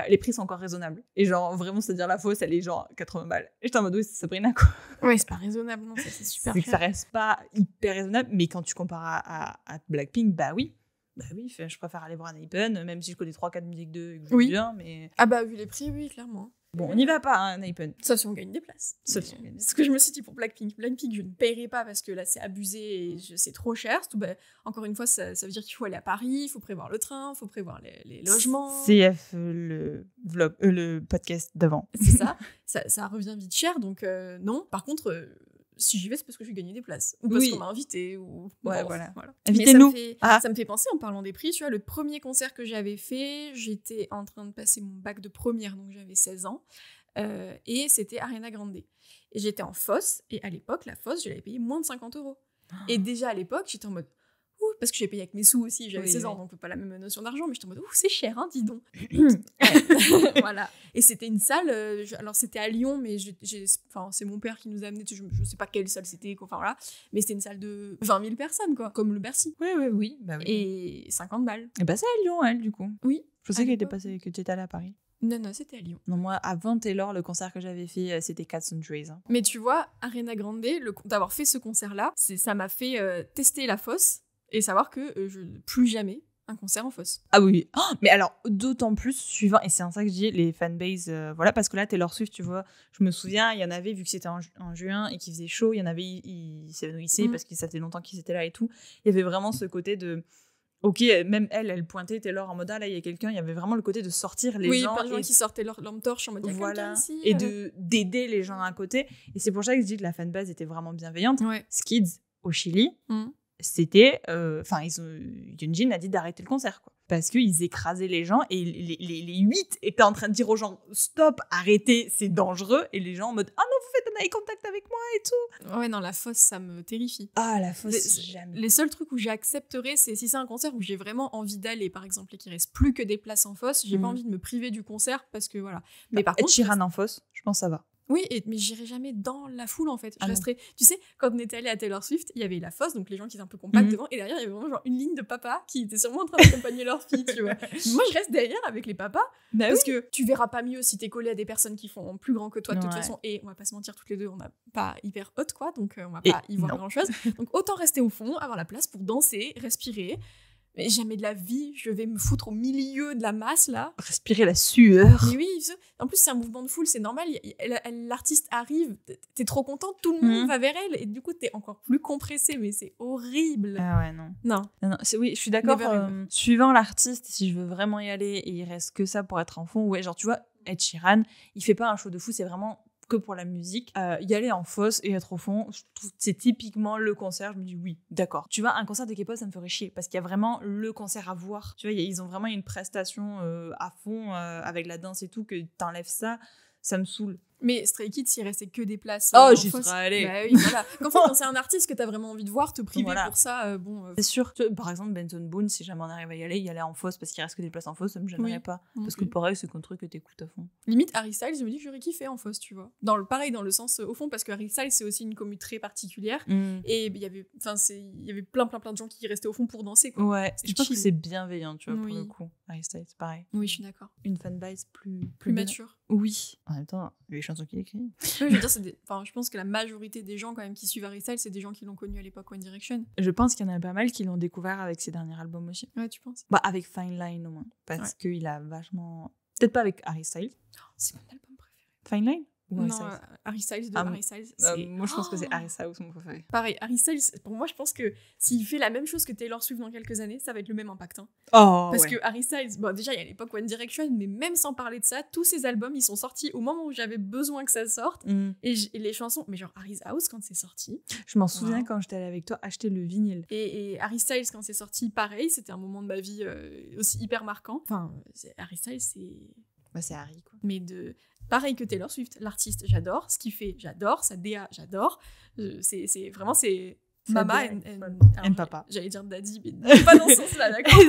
Speaker 2: les prix sont encore raisonnables. Et genre, vraiment, c'est-à-dire la fosse, elle est genre 80 balles. Et j'étais en mode, oui, c'est Sabrina, quoi.
Speaker 1: Ouais, c'est pas raisonnable, non, ça c'est super
Speaker 2: C'est que ça
Speaker 1: cher.
Speaker 2: reste pas hyper raisonnable, mais quand tu compares à Blackpink, bah oui, je préfère aller voir N.I.P.E.N., même si je connais 3-4 musiques d'eux et que je
Speaker 1: Oui.
Speaker 2: bien, mais
Speaker 1: Ah bah, vu les prix, oui, clairement.
Speaker 2: bon, on n'y va pas, hein, N.I.P.E.N.
Speaker 1: Sauf si on gagne des places.
Speaker 2: Sauf
Speaker 1: Mais,
Speaker 2: si on gagne des
Speaker 1: ce que je me suis dit pour Blackpink. Blackpink, je ne paierai pas parce que là, c'est abusé et c'est trop cher. Surtout, bah, encore une fois, ça veut dire qu'il faut aller à Paris, il faut prévoir le train, il faut prévoir les logements.
Speaker 2: CF, le podcast d'avant.
Speaker 1: C'est ça. Ça revient vite cher, donc non. Par contre, si j'y vais, c'est parce que je vais gagner des places. Ou parce
Speaker 2: Oui.
Speaker 1: qu'on m'a invité. Ou...
Speaker 2: Ouais,
Speaker 1: Bon,
Speaker 2: voilà.
Speaker 1: Mais
Speaker 2: Invitez-nous.
Speaker 1: ça me fait penser, en parlant des prix, tu vois, le premier concert que j'avais fait, j'étais en train de passer mon bac de première, donc j'avais 16 ans. Et c'était Ariana Grande. Et j'étais en fosse, et à l'époque, la fosse, je l'avais payée moins de 50 €. Et déjà à l'époque, j'étais en mode, ouh, parce que j'ai payé avec mes sous aussi, j'avais
Speaker 2: Oui,
Speaker 1: 16 ans,
Speaker 2: oui.
Speaker 1: donc pas la même notion d'argent, mais j'étais en mode, ouh, c'est cher, hein, dis donc. Voilà. Et c'était une salle, alors c'était à Lyon, mais enfin, c'est mon père qui nous a amenés, je sais pas quelle salle c'était, enfin voilà, mais c'était une salle de 20 000 personnes, quoi, comme le Bercy.
Speaker 2: Oui. Bah oui.
Speaker 1: Et 50 balles.
Speaker 2: Et bah c'est à Lyon, elle, du coup.
Speaker 1: Oui.
Speaker 2: Je sais
Speaker 1: À
Speaker 2: qu'elle était
Speaker 1: l'époque,
Speaker 2: passée, que tu étais allée à Paris.
Speaker 1: Non, c'était à Lyon.
Speaker 2: Non, moi, avant Taylor, le concert que j'avais fait, c'était Cats and Trees. Hein.
Speaker 1: Mais tu vois, Ariana Grande, d'avoir fait ce concert-là, ça m'a fait tester la fosse et savoir que plus jamais un concert en fosse.
Speaker 2: Ah oui. Oh, mais alors, d'autant plus suivant, et c'est en ça que je dis les fanbases, voilà, parce que là, Taylor Swift, tu vois, je me souviens, il y en avait, vu que c'était en juin et qu'il faisait chaud, il y en avait, ils s'évanouissaient parce que ça faisait longtemps qu'ils étaient là et tout. Il y avait vraiment ce côté de. Ok, même elle pointait Taylor en mode ah, là, il y a quelqu'un, il y avait vraiment le côté de sortir les gens.
Speaker 1: Oui, plein de gens qui sortaient leur lampe torche en mode il y a
Speaker 2: voilà,
Speaker 1: quelqu'un ici.
Speaker 2: et d'aider les gens à côté. Et c'est pour ça que je dis que la fanbase était vraiment bienveillante.
Speaker 1: Ouais.
Speaker 2: Skids, au Chili,
Speaker 1: Mm.
Speaker 2: c'était. Enfin, Yunjin a dit d'arrêter le concert, quoi. Parce qu'ils écrasaient les gens et les 8 étaient en train de dire aux gens stop, arrêtez, c'est dangereux. Et les gens en mode ah non, vous faites un eye contact avec moi et tout.
Speaker 1: Ouais, non, la fosse, ça me terrifie.
Speaker 2: Ah, la fosse, jamais.
Speaker 1: Les seuls trucs où j'accepterais, c'est si c'est un concert où j'ai vraiment envie d'aller, par exemple, et qu'il reste plus que des places en fosse, j'ai pas envie de me priver du concert parce que voilà. Mais par contre.
Speaker 2: Sheeran en fosse, je pense que ça va.
Speaker 1: Oui, mais j'irai jamais dans la foule en fait. Je resterai. Tu sais, quand on était allé à Taylor Swift, il y avait la fosse, donc les gens qui étaient un peu compacts devant, et derrière il y avait vraiment genre une ligne de papas qui étaient sûrement en train d'accompagner leur fille, tu vois. Moi je reste derrière avec les papas parce que tu verras pas mieux si t'es collé à des personnes qui font plus grand que toi de toute façon, et on va pas se mentir, toutes les deux on n'a pas hyper haute quoi, donc on va pas y voir grand chose. Donc autant rester au fond, avoir la place pour danser, respirer. Mais jamais de la vie, je vais me foutre au milieu de la masse, là.
Speaker 2: Respirer la sueur.
Speaker 1: Mais oui, en plus, c'est un mouvement de foule, c'est normal. L'artiste arrive, t'es trop content, tout le monde va vers elle, et du coup, t'es encore plus compressé, mais c'est horrible.
Speaker 2: Ah ouais, non.
Speaker 1: Non.
Speaker 2: Oui, je suis d'accord. Suivant l'artiste, si je veux vraiment y aller et il reste que ça pour être en fond, ouais, genre, tu vois, Ed Sheeran, il fait pas un show de fou, c'est vraiment que pour la musique. Y aller en fosse et être au fond, je trouve que c'est typiquement le concert. Je me dis oui, d'accord. Tu vois, un concert de K-pop, ça me ferait chier parce qu'il y a vraiment le concert à voir. Tu vois, ils ont vraiment une prestation à fond avec la danse et tout, que t'enlèves ça, ça me saoule.
Speaker 1: Mais Stray Kids, il restait que des places.
Speaker 2: J'y
Speaker 1: Fosse.
Speaker 2: serais allée.
Speaker 1: Bah oui, voilà. Quand c'est un artiste que t'as vraiment envie de voir, te priver pour ça,
Speaker 2: C'est sûr. Par exemple, Benson Boone, si jamais on arrive à y aller en Fosse parce qu'il reste que des places en Fosse, ça me gênerait pas. Parce que pareil, c'est un truc que t'écoutes à fond.
Speaker 1: Limite, Harry Styles, je me dis que j'aurais kiffé en Fosse, tu vois. Pareil, dans le sens au fond, parce que Harry Styles, c'est aussi une commu très particulière. Et il y avait plein de gens qui restaient au fond pour danser, quoi.
Speaker 2: Ouais, je pense que c'est bienveillant, tu vois, pour le coup. Harry Styles, c'est pareil.
Speaker 1: Oui, je suis d'accord.
Speaker 2: Une fanbase plus
Speaker 1: mature.
Speaker 2: Oui. En même temps, les chansons qu'il écrit.
Speaker 1: Je veux dire, je pense que la majorité des gens quand même qui suivent Harry Styles, c'est des gens qui l'ont connu à l'époque One Direction.
Speaker 2: Je pense qu'il y en a pas mal qui l'ont découvert avec ses derniers albums aussi.
Speaker 1: Ouais, tu penses?
Speaker 2: Bah, avec Fine Line au moins. Parce qu'il a vachement... Peut-être pas avec Harry Styles.
Speaker 1: C'est mon album préféré.
Speaker 2: Fine Line?
Speaker 1: Non, Harry Styles Harry Styles.
Speaker 2: Moi, je pense que c'est Harry Styles mon préféré.
Speaker 1: Pareil, Harry Styles, pour moi, je pense que s'il fait la même chose que Taylor Swift dans quelques années, ça va être le même impact. Hein. Parce que Harry Styles, déjà, il y a l'époque One Direction, mais même sans parler de ça, tous ses albums, ils sont sortis au moment où j'avais besoin que ça sorte. Et les chansons, mais genre Harry's House, quand c'est sorti.
Speaker 2: Je m'en souviens quand j'étais allée avec toi acheter le vinyle.
Speaker 1: Et Harry Styles, quand c'est sorti, pareil, c'était un moment de ma vie aussi hyper marquant. Enfin, Harry Styles, c'est...
Speaker 2: c'est Harry, quoi.
Speaker 1: Mais pareil que Taylor Swift, l'artiste, j'adore. Ce qu'il fait, j'adore. Sa DA, j'adore. C'est vraiment, c'est Mama and
Speaker 2: Papa.
Speaker 1: J'allais dire Daddy, mais pas dans ce sens-là, d'accord.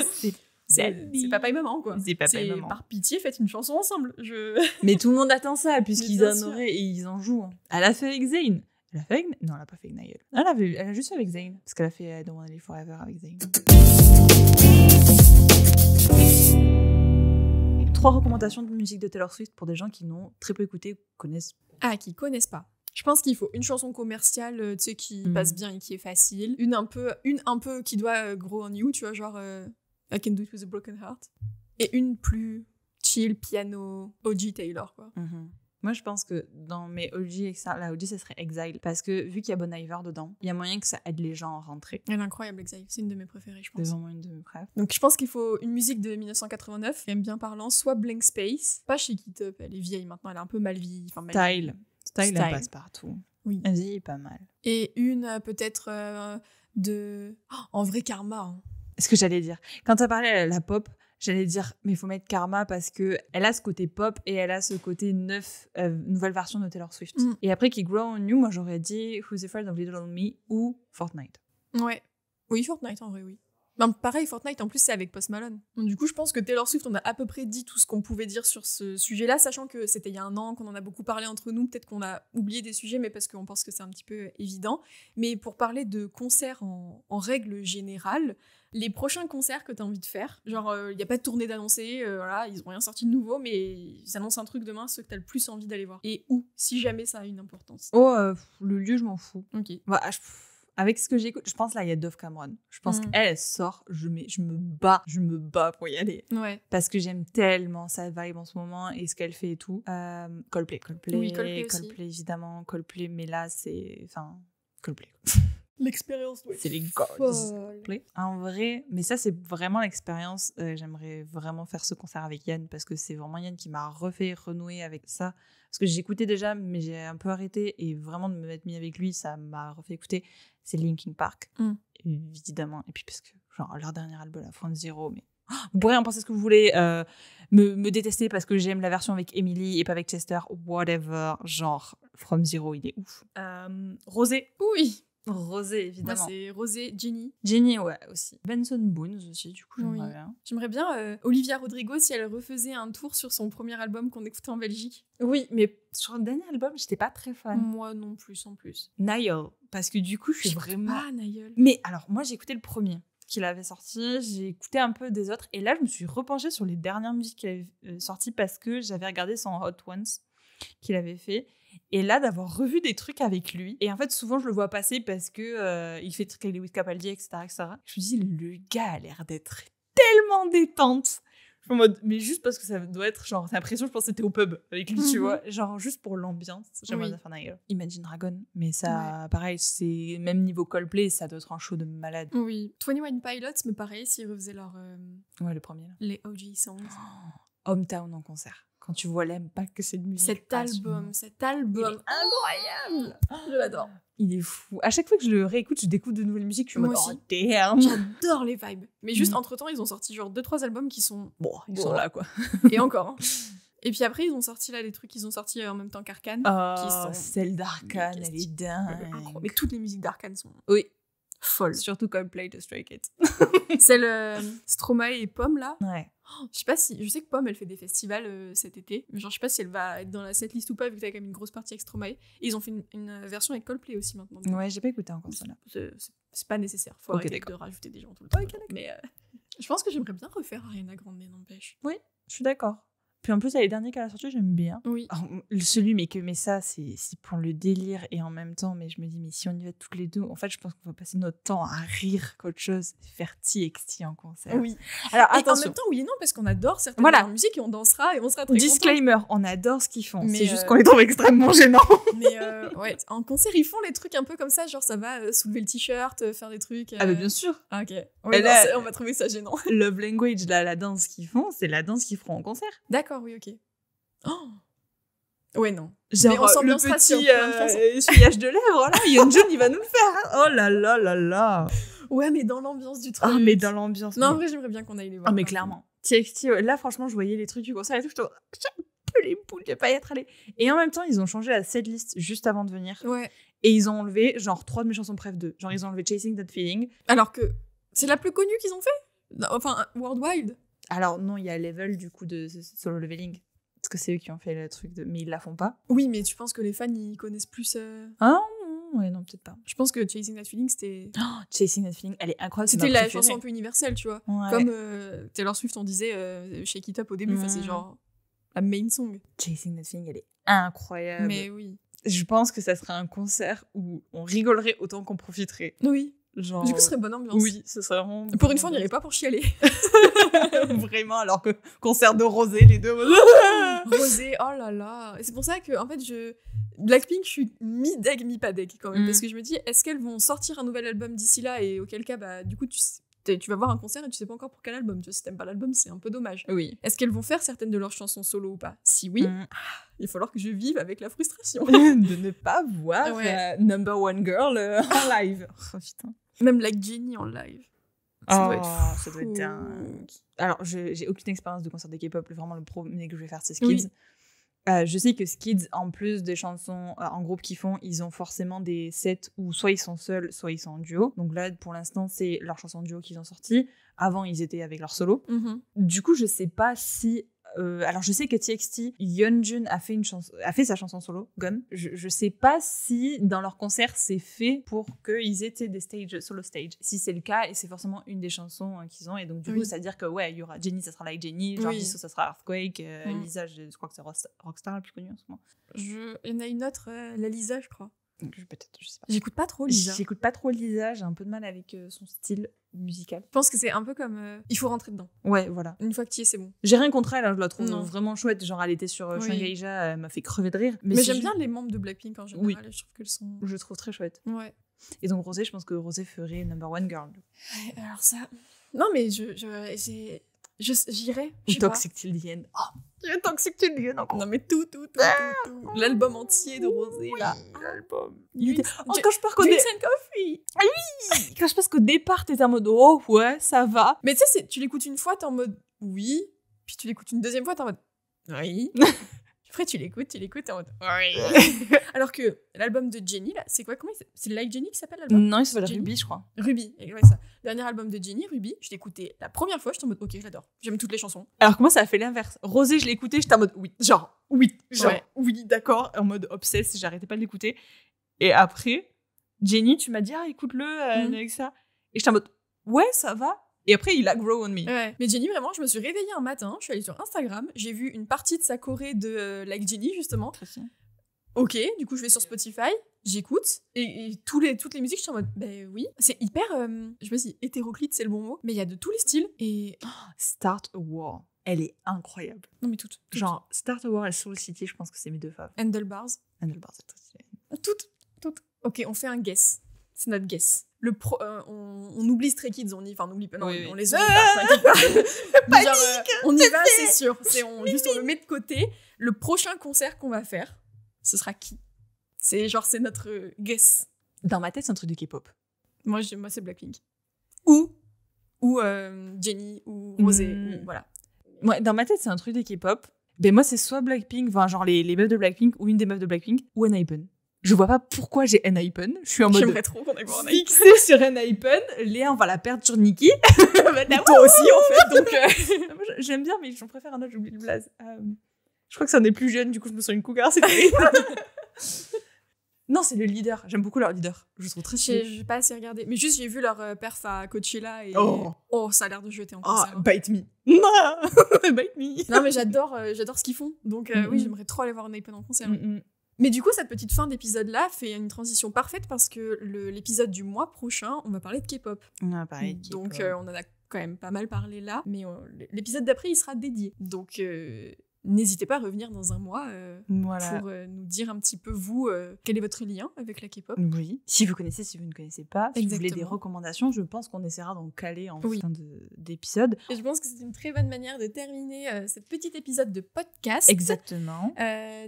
Speaker 1: C'est papa et maman, quoi.
Speaker 2: C'est papa et maman.
Speaker 1: Par pitié, faites une chanson ensemble.
Speaker 2: Mais tout le monde attend ça, puisqu'ils en auraient et ils en jouent. Elle a fait avec Zayn. Non, elle a pas fait avec Niall. Elle a juste fait avec Zayn. Parce qu'elle a fait I Don't Wanna Live Forever avec Zayn. 3 recommandations de musique de Taylor Swift pour des gens qui n'ont très peu écouté ou connaissent.
Speaker 1: Qui connaissent pas. Je pense qu'il faut une chanson commerciale, tu sais, qui passe bien et qui est facile. Une un peu qui doit grow on you, tu vois, genre I Can Do It With a Broken Heart. Et une plus chill, piano, OG Taylor, quoi.
Speaker 2: Moi, je pense que dans mes OG, la OG, ça serait Exile. Parce que vu qu'il y a Bon Iver dedans, il y a moyen que ça aide les gens à rentrer.
Speaker 1: Elle est incroyable, Exile. C'est une de mes préférées, je pense.
Speaker 2: C'est vraiment une de mes préférées.
Speaker 1: Donc, je pense qu'il faut une musique de 1989, aime bien parlant, soit Blank Space, pas Shake It Up, elle est vieille maintenant, elle est un peu mal vieillie.
Speaker 2: Style, elle passe partout.
Speaker 1: Oui.
Speaker 2: Elle vieillit pas mal.
Speaker 1: Et une, peut-être, en vrai, Karma. Hein.
Speaker 2: Ce que j'allais dire. Quand t'as parlé à la pop, j'allais dire, mais il faut mettre Karma parce qu'elle a ce côté pop et elle a ce côté nouvelle version de Taylor Swift. Et après, qui Grow On You, moi j'aurais dit Who's Afraid of Little Old Me ou Fortnite.
Speaker 1: Ouais. Oui, Fortnite en vrai, oui. Ben, pareil, Fortnite en plus c'est avec Post Malone. Donc, du coup, je pense que Taylor Swift, on a à peu près dit tout ce qu'on pouvait dire sur ce sujet-là, sachant que c'était il y a un an, qu'on en a beaucoup parlé entre nous. Peut-être qu'on a oublié des sujets, mais parce qu'on pense que c'est un petit peu évident. Mais pour parler de concerts en règle générale, les prochains concerts que tu as envie de faire, genre il n'y a pas de tournée d'annoncer, voilà, ils n'ont rien sorti de nouveau, mais ils annoncent un truc demain, ceux que tu as le plus envie d'aller voir. Et où, si jamais ça a une importance.
Speaker 2: Le lieu, je m'en fous.
Speaker 1: Ok.
Speaker 2: Avec ce que j'écoute, je pense là, il y a Dove Cameron. Je pense qu'elle sort, je me bats pour y aller.
Speaker 1: Ouais.
Speaker 2: Parce que j'aime tellement sa vibe en ce moment et ce qu'elle fait et tout. Coldplay.
Speaker 1: Oui, Coldplay aussi.
Speaker 2: Coldplay, évidemment. Coldplay, mais là, c'est... Enfin, Coldplay.
Speaker 1: L'expérience doit être
Speaker 2: c'est les gods. En vrai, mais ça, c'est vraiment l'expérience. J'aimerais vraiment faire ce concert avec Yann parce que c'est vraiment Yann qui m'a renouer avec ça. Parce que j'écoutais déjà, mais j'ai un peu arrêté. Et vraiment, de me mettre mis avec lui, ça m'a refait écouter. C'est Linkin Park, évidemment. Et puis, parce que, genre, leur dernier album, la From Zero, mais... vous pourrez en penser ce que vous voulez, me détester parce que j'aime la version avec Emily et pas avec Chester, whatever. Genre, From Zero, il est ouf. Rosé.
Speaker 1: Oui.
Speaker 2: Rosé, évidemment.
Speaker 1: Moi, c'est Rosé, Jenny.
Speaker 2: Jenny, ouais, aussi. Benson Boone aussi, du coup, j'aimerais bien.
Speaker 1: J'aimerais bien Olivia Rodrigo si elle refaisait un tour sur son premier album qu'on écoutait en Belgique.
Speaker 2: Oui, mais sur le dernier album, j'étais pas très fan.
Speaker 1: Moi non plus, en plus.
Speaker 2: Niall, parce que du coup, je suis vraiment...
Speaker 1: pas Niall.
Speaker 2: Mais alors, moi, j'ai écouté le premier qu'il avait sorti, j'ai écouté un peu des autres, et là, je me suis repenchée sur les dernières musiques qu'il avait sorties parce que j'avais regardé son Hot Ones qu'il avait fait. Et là, d'avoir revu des trucs avec lui. Et en fait, souvent, je le vois passer parce que il fait des trucs avec Lewis Capaldi, etc., etc. Je me dis, le gars a l'air d'être tellement détente. Je suis en mode, mais juste parce que ça doit être genre, t'as l'impression, je pense que c'était au pub avec lui, tu vois. Genre, juste pour l'ambiance. J'aimerais bien faire Niall. Imagine Dragon. Mais ça, pareil, c'est même niveau Coldplay, ça doit être un show de malade.
Speaker 1: Oui. 21 Pilots, mais pareil, s'ils refaisaient leur.
Speaker 2: Ouais, le premier, là.
Speaker 1: Les OG songs.
Speaker 2: Hometown en concert. Quand tu vois l'impact que c'est de musique.
Speaker 1: Cet album incroyable. Je l'adore.
Speaker 2: Il est fou. À chaque fois que je le réécoute, je découvre de nouvelles musiques. Je suis en mode,
Speaker 1: aussi.
Speaker 2: Oh damn.
Speaker 1: J'adore les vibes. Mais juste entre-temps, ils ont sorti genre 2-3 albums qui sont...
Speaker 2: Bon, ils sont là, quoi.
Speaker 1: Et encore. Hein. Et puis après, ils ont sorti là les trucs qu'ils ont sortis en même temps qu'Arcane.
Speaker 2: Oh, celle d'Arcane, elle est dingue.
Speaker 1: Mais toutes les musiques d'Arcane sont folles.
Speaker 2: Surtout Coldplay de Stray Kids.
Speaker 1: Celle Stromae et Pomme là.
Speaker 2: Ouais.
Speaker 1: Je sais pas si. Je sais que Pomme elle fait des festivals cet été. Mais genre, je sais pas si elle va être dans la setlist ou pas, vu que t'as quand même une grosse partie avec Stromae. Et ils ont fait une version avec Coldplay aussi maintenant.
Speaker 2: Ouais, j'ai pas écouté encore ça là.
Speaker 1: C'est pas nécessaire. Faut arrêter de rajouter des gens tout le temps. Mais je pense que j'aimerais bien refaire Ariana Grande, n'empêche.
Speaker 2: Oui, je suis d'accord. Puis en plus, les derniers qu'elle a sortis, j'aime bien.
Speaker 1: Oui.
Speaker 2: Alors, celui, mais ça, c'est pour le délire et en même temps, mais je me dis, mais si on y va toutes les deux, en fait, je pense qu'on va passer notre temps à rire qu'autre chose, faire TXT en concert.
Speaker 1: Oui.
Speaker 2: Alors,
Speaker 1: et
Speaker 2: attention.
Speaker 1: en même temps, oui et non, parce qu'on adore certaines de leurs musiques et on dansera et on sera très
Speaker 2: Disclaimer,
Speaker 1: contents.
Speaker 2: on adore ce qu'ils font.
Speaker 1: Mais
Speaker 2: c'est juste qu'on les trouve extrêmement gênants.
Speaker 1: Mais ouais, en concert, ils font les trucs un peu comme ça, genre ça va soulever le t-shirt, faire des trucs.
Speaker 2: Ah, mais bien sûr.
Speaker 1: Ah, ok. Ouais,
Speaker 2: là,
Speaker 1: on va trouver ça gênant.
Speaker 2: Love Language, là, la danse qu'ils font, c'est la danse qu'ils feront en concert.
Speaker 1: D'accord, oui, ok. Oh ouais, non.
Speaker 2: Genre,
Speaker 1: mais on s'ambiancera
Speaker 2: le petit
Speaker 1: sur plein de façons.
Speaker 2: essuyage de lèvres, là, Yeonjun, il va nous le faire. Hein. Oh là là là là.
Speaker 1: Ouais, mais dans l'ambiance du truc.
Speaker 2: Ah, mais dans l'ambiance.
Speaker 1: Non, en vrai, j'aimerais bien qu'on aille les voir.
Speaker 2: Ah, mais clairement. TXT, là, franchement, je voyais les trucs du concert et tout, je un peu les boules de pas y être allée. Et en même temps, ils ont changé la setlist juste avant de venir.
Speaker 1: Ouais.
Speaker 2: Et ils ont enlevé, genre, 3 de mes chansons préf 2. Genre, ils ont enlevé Chasing That Feeling.
Speaker 1: Alors que c'est la plus connue qu'ils ont fait. Enfin, Worldwide.
Speaker 2: Alors, non, il y a Level, du coup, de Solo Leveling. Parce que c'est eux qui ont fait le truc de... Mais ils la font pas.
Speaker 1: Oui, mais tu penses que les fans, ils connaissent plus...
Speaker 2: Ah, ouais, non, peut-être pas.
Speaker 1: Je pense que Chasing That Feeling, c'était...
Speaker 2: Oh, Chasing That Feeling, elle est incroyable.
Speaker 1: C'était la chanson un peu universelle, tu vois.
Speaker 2: Ouais.
Speaker 1: Comme Taylor Swift, on disait Shake It Up au début. Enfin, c'est genre la main song.
Speaker 2: Chasing That Feeling, elle est incroyable.
Speaker 1: Mais oui.
Speaker 2: Je pense que ça serait un concert où on rigolerait autant qu'on profiterait.
Speaker 1: Oui.
Speaker 2: Genre...
Speaker 1: Du coup, ce serait bonne ambiance.
Speaker 2: Oui, ce serait vraiment...
Speaker 1: Pour une fois, on n'irait pas pour chialer.
Speaker 2: Vraiment, alors que concert de Rosé, les deux...
Speaker 1: Rosé, oh là là. Et c'est pour ça que, en fait, Blackpink, je suis mi-deg, mi-pas deg quand même. Parce que je me dis, est-ce qu'elles vont sortir un nouvel album d'ici là? Et auquel cas, bah, du coup, tu vas voir un concert et tu sais pas encore pour quel album. Tu vois, si t'aimes pas l'album, c'est un peu dommage.
Speaker 2: Oui.
Speaker 1: Est-ce qu'elles vont faire certaines de leurs chansons solo ou pas? Si oui, il va falloir que je vive avec la frustration.
Speaker 2: De ne pas voir Number One Girl en live. Oh putain.
Speaker 1: Même Like Jennie en live. Ça doit être fou.
Speaker 2: Ça doit être dingue. Alors, j'ai aucune expérience de concert de K-pop. Vraiment, le premier que je vais faire, c'est Skids. Oui. Je sais que Skids, en plus des chansons en groupe qu'ils font, ils ont forcément des sets où soit ils sont seuls, soit ils sont en duo. Donc là, pour l'instant, c'est leur chanson duo qu'ils ont sorti. Avant, ils étaient avec leur solo. Du coup, je sais pas si... alors, je sais que TXT, Yeonjun a fait sa chanson solo, Gum. Je sais pas si, dans leur concert, c'est fait pour qu'ils aient des solo stage. Si c'est le cas, et c'est forcément une des chansons qu'ils ont. Et donc, du coup, ça veut dire que, ouais, il y aura Jennie, ça sera Like Jennie. Genre, Jisoo, ça sera Earthquake. Lisa, je crois que c'est Rockstar, la plus connue en ce moment.
Speaker 1: Il y en a une autre, la Lisa, je crois.
Speaker 2: Peut-être, je sais pas.
Speaker 1: J'écoute pas trop Lisa.
Speaker 2: J'écoute pas trop Lisa, j'ai un peu de mal avec son style musical.
Speaker 1: Je pense que c'est un peu comme... il faut rentrer dedans.
Speaker 2: Ouais, voilà.
Speaker 1: Une fois que tu y es, c'est bon.
Speaker 2: J'ai rien contre elle, hein, je la trouve vraiment chouette. Genre, elle était sur Shanghai-Asia, elle m'a fait crever de rire.
Speaker 1: Mais j'aime bien les membres de Blackpink en général. Oui. Je trouve qu'elles sont...
Speaker 2: Je trouve très chouette.
Speaker 1: Ouais.
Speaker 2: Et donc, Rosé, je pense que Rosé ferait Number One Girl.
Speaker 1: Ouais, alors ça... Non, mais j'irais.
Speaker 2: Toxic Till the End. Oh, j'ai Toxic Till the End encore.
Speaker 1: Non, mais tout. L'album entier de Rosé, là.
Speaker 2: L'album.
Speaker 1: Quand je pars qu'au
Speaker 2: Coffee. Oui. Quand je pense qu'au départ, t'es en mode, oh, ouais, ça va.
Speaker 1: Mais tu sais, tu l'écoutes une fois, t'es en mode, oui. Puis tu l'écoutes une deuxième fois, t'es en mode, oui. Après, tu l'écoutes, t'es en mode, oui. Alors que l'album de Jennie, là, c'est quoi? C'est Like Jennie qui s'appelle l'album?
Speaker 2: Non, il s'appelle Ruby, je crois.
Speaker 1: Ruby, ouais, ça. Dernier album de Jennie, Ruby, je l'ai écouté la première fois, j'étais en mode, ok, j'adore. J'aime toutes les chansons.
Speaker 2: Alors que moi, ça a fait l'inverse. Rosé, je l'ai écouté, j'étais en mode, oui. Genre, oui. Genre,
Speaker 1: ouais.
Speaker 2: Oui, d'accord. En mode obsesse, j'arrêtais pas de l'écouter. Et après, Jennie, tu m'as dit, écoute-le avec ça. Et j'étais en mode, ouais, ça va. Et après, il a grow on me.
Speaker 1: Ouais. Mais Jennie, vraiment, je me suis réveillée un matin, je suis allée sur Instagram, j'ai vu une partie de sa choré de Like Jennie, justement.
Speaker 2: Très bien.
Speaker 1: Ok, du coup, je vais sur Spotify, j'écoute, et toutes les musiques, je suis en mode, ben oui. C'est hyper, je sais pas si hétéroclite, c'est le bon mot, mais il y a de tous les styles, et...
Speaker 2: Start a War, elle est incroyable.
Speaker 1: Non, mais toutes.
Speaker 2: Genre, Start a War et Soul City, je pense que c'est mes deux faves.
Speaker 1: Handlebars,
Speaker 2: c'est très stylé.
Speaker 1: Toutes. Ok, on fait un guess. C'est notre guess. On oublie Stray Kids, on les oublie pas, on les oublie pas. Panique, on y va, c'est sûr. Juste on le met de côté. Le prochain concert qu'on va faire, ce sera qui? C'est notre guess.
Speaker 2: Dans ma tête, c'est un truc de K-pop.
Speaker 1: Moi c'est Blackpink. Ou Jennie, ou Rosé, voilà.
Speaker 2: Ouais, dans ma tête, c'est un truc de K-pop. Ben moi, c'est soit Blackpink, enfin genre les meufs de Blackpink ou une des meufs de Blackpink ou Enhypen. Je vois pas pourquoi j'ai Enhypen. Je suis en mode
Speaker 1: J'aimerais trop qu'on aille voir Enhypen.
Speaker 2: fixée sur Enhypen. Léa, on va la perdre sur Nicki.
Speaker 1: Toi aussi, en fait, donc...
Speaker 2: Moi, j'aime bien, mais j'en préfère un autre, j'oublie le blaze. Je crois que c'est un des plus jeunes, du coup je me sens une cougar, c'est terrible. Non, c'est le leader. J'aime beaucoup leur leader. Je trouve très stylé.
Speaker 1: J'ai pas assez regardé. Mais juste, j'ai vu leur perf à Coachella et... ça a l'air de jeter en concert.
Speaker 2: Bite me. Non, bite me.
Speaker 1: Non, mais j'adore ce qu'ils font. Donc oui, j'aimerais trop aller voir Enhypen en concert. Mais du coup, cette petite fin d'épisode-là fait une transition parfaite parce que l'épisode du mois prochain, on va parler de K-pop.
Speaker 2: On va parler de K-pop.
Speaker 1: Donc on en a quand même pas mal parlé là. Mais l'épisode d'après, il sera dédié. Donc... n'hésitez pas à revenir dans un mois pour nous dire un petit peu, vous, quel est votre lien avec la K-pop.
Speaker 2: Oui. Si vous connaissez, si vous ne connaissez pas. Si
Speaker 1: Exactement.
Speaker 2: vous voulez des recommandations, je pense qu'on essaiera d'en caler en fin d'épisode.
Speaker 1: Et je pense que c'est une très bonne manière de terminer ce petit épisode de podcast.
Speaker 2: Exactement.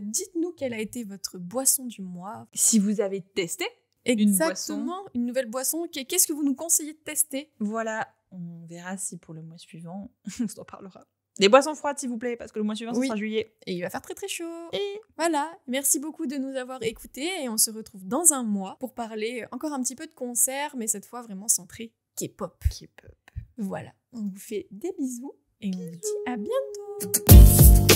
Speaker 1: Dites-nous quelle a été votre boisson du mois.
Speaker 2: Si vous avez testé
Speaker 1: une nouvelle boisson, qu'est-ce que vous nous conseillez de tester?
Speaker 2: Voilà. On verra si pour le mois suivant, on s'en parlera. Des boissons froides, s'il vous plaît, parce que le mois suivant, ce sera juillet.
Speaker 1: Et il va faire très très chaud. Et voilà, merci beaucoup de nous avoir écoutés et on se retrouve dans un mois pour parler encore un petit peu de concerts, mais cette fois vraiment centré K-pop.
Speaker 2: K-pop.
Speaker 1: Voilà, on vous fait des bisous et on vous dit à bientôt.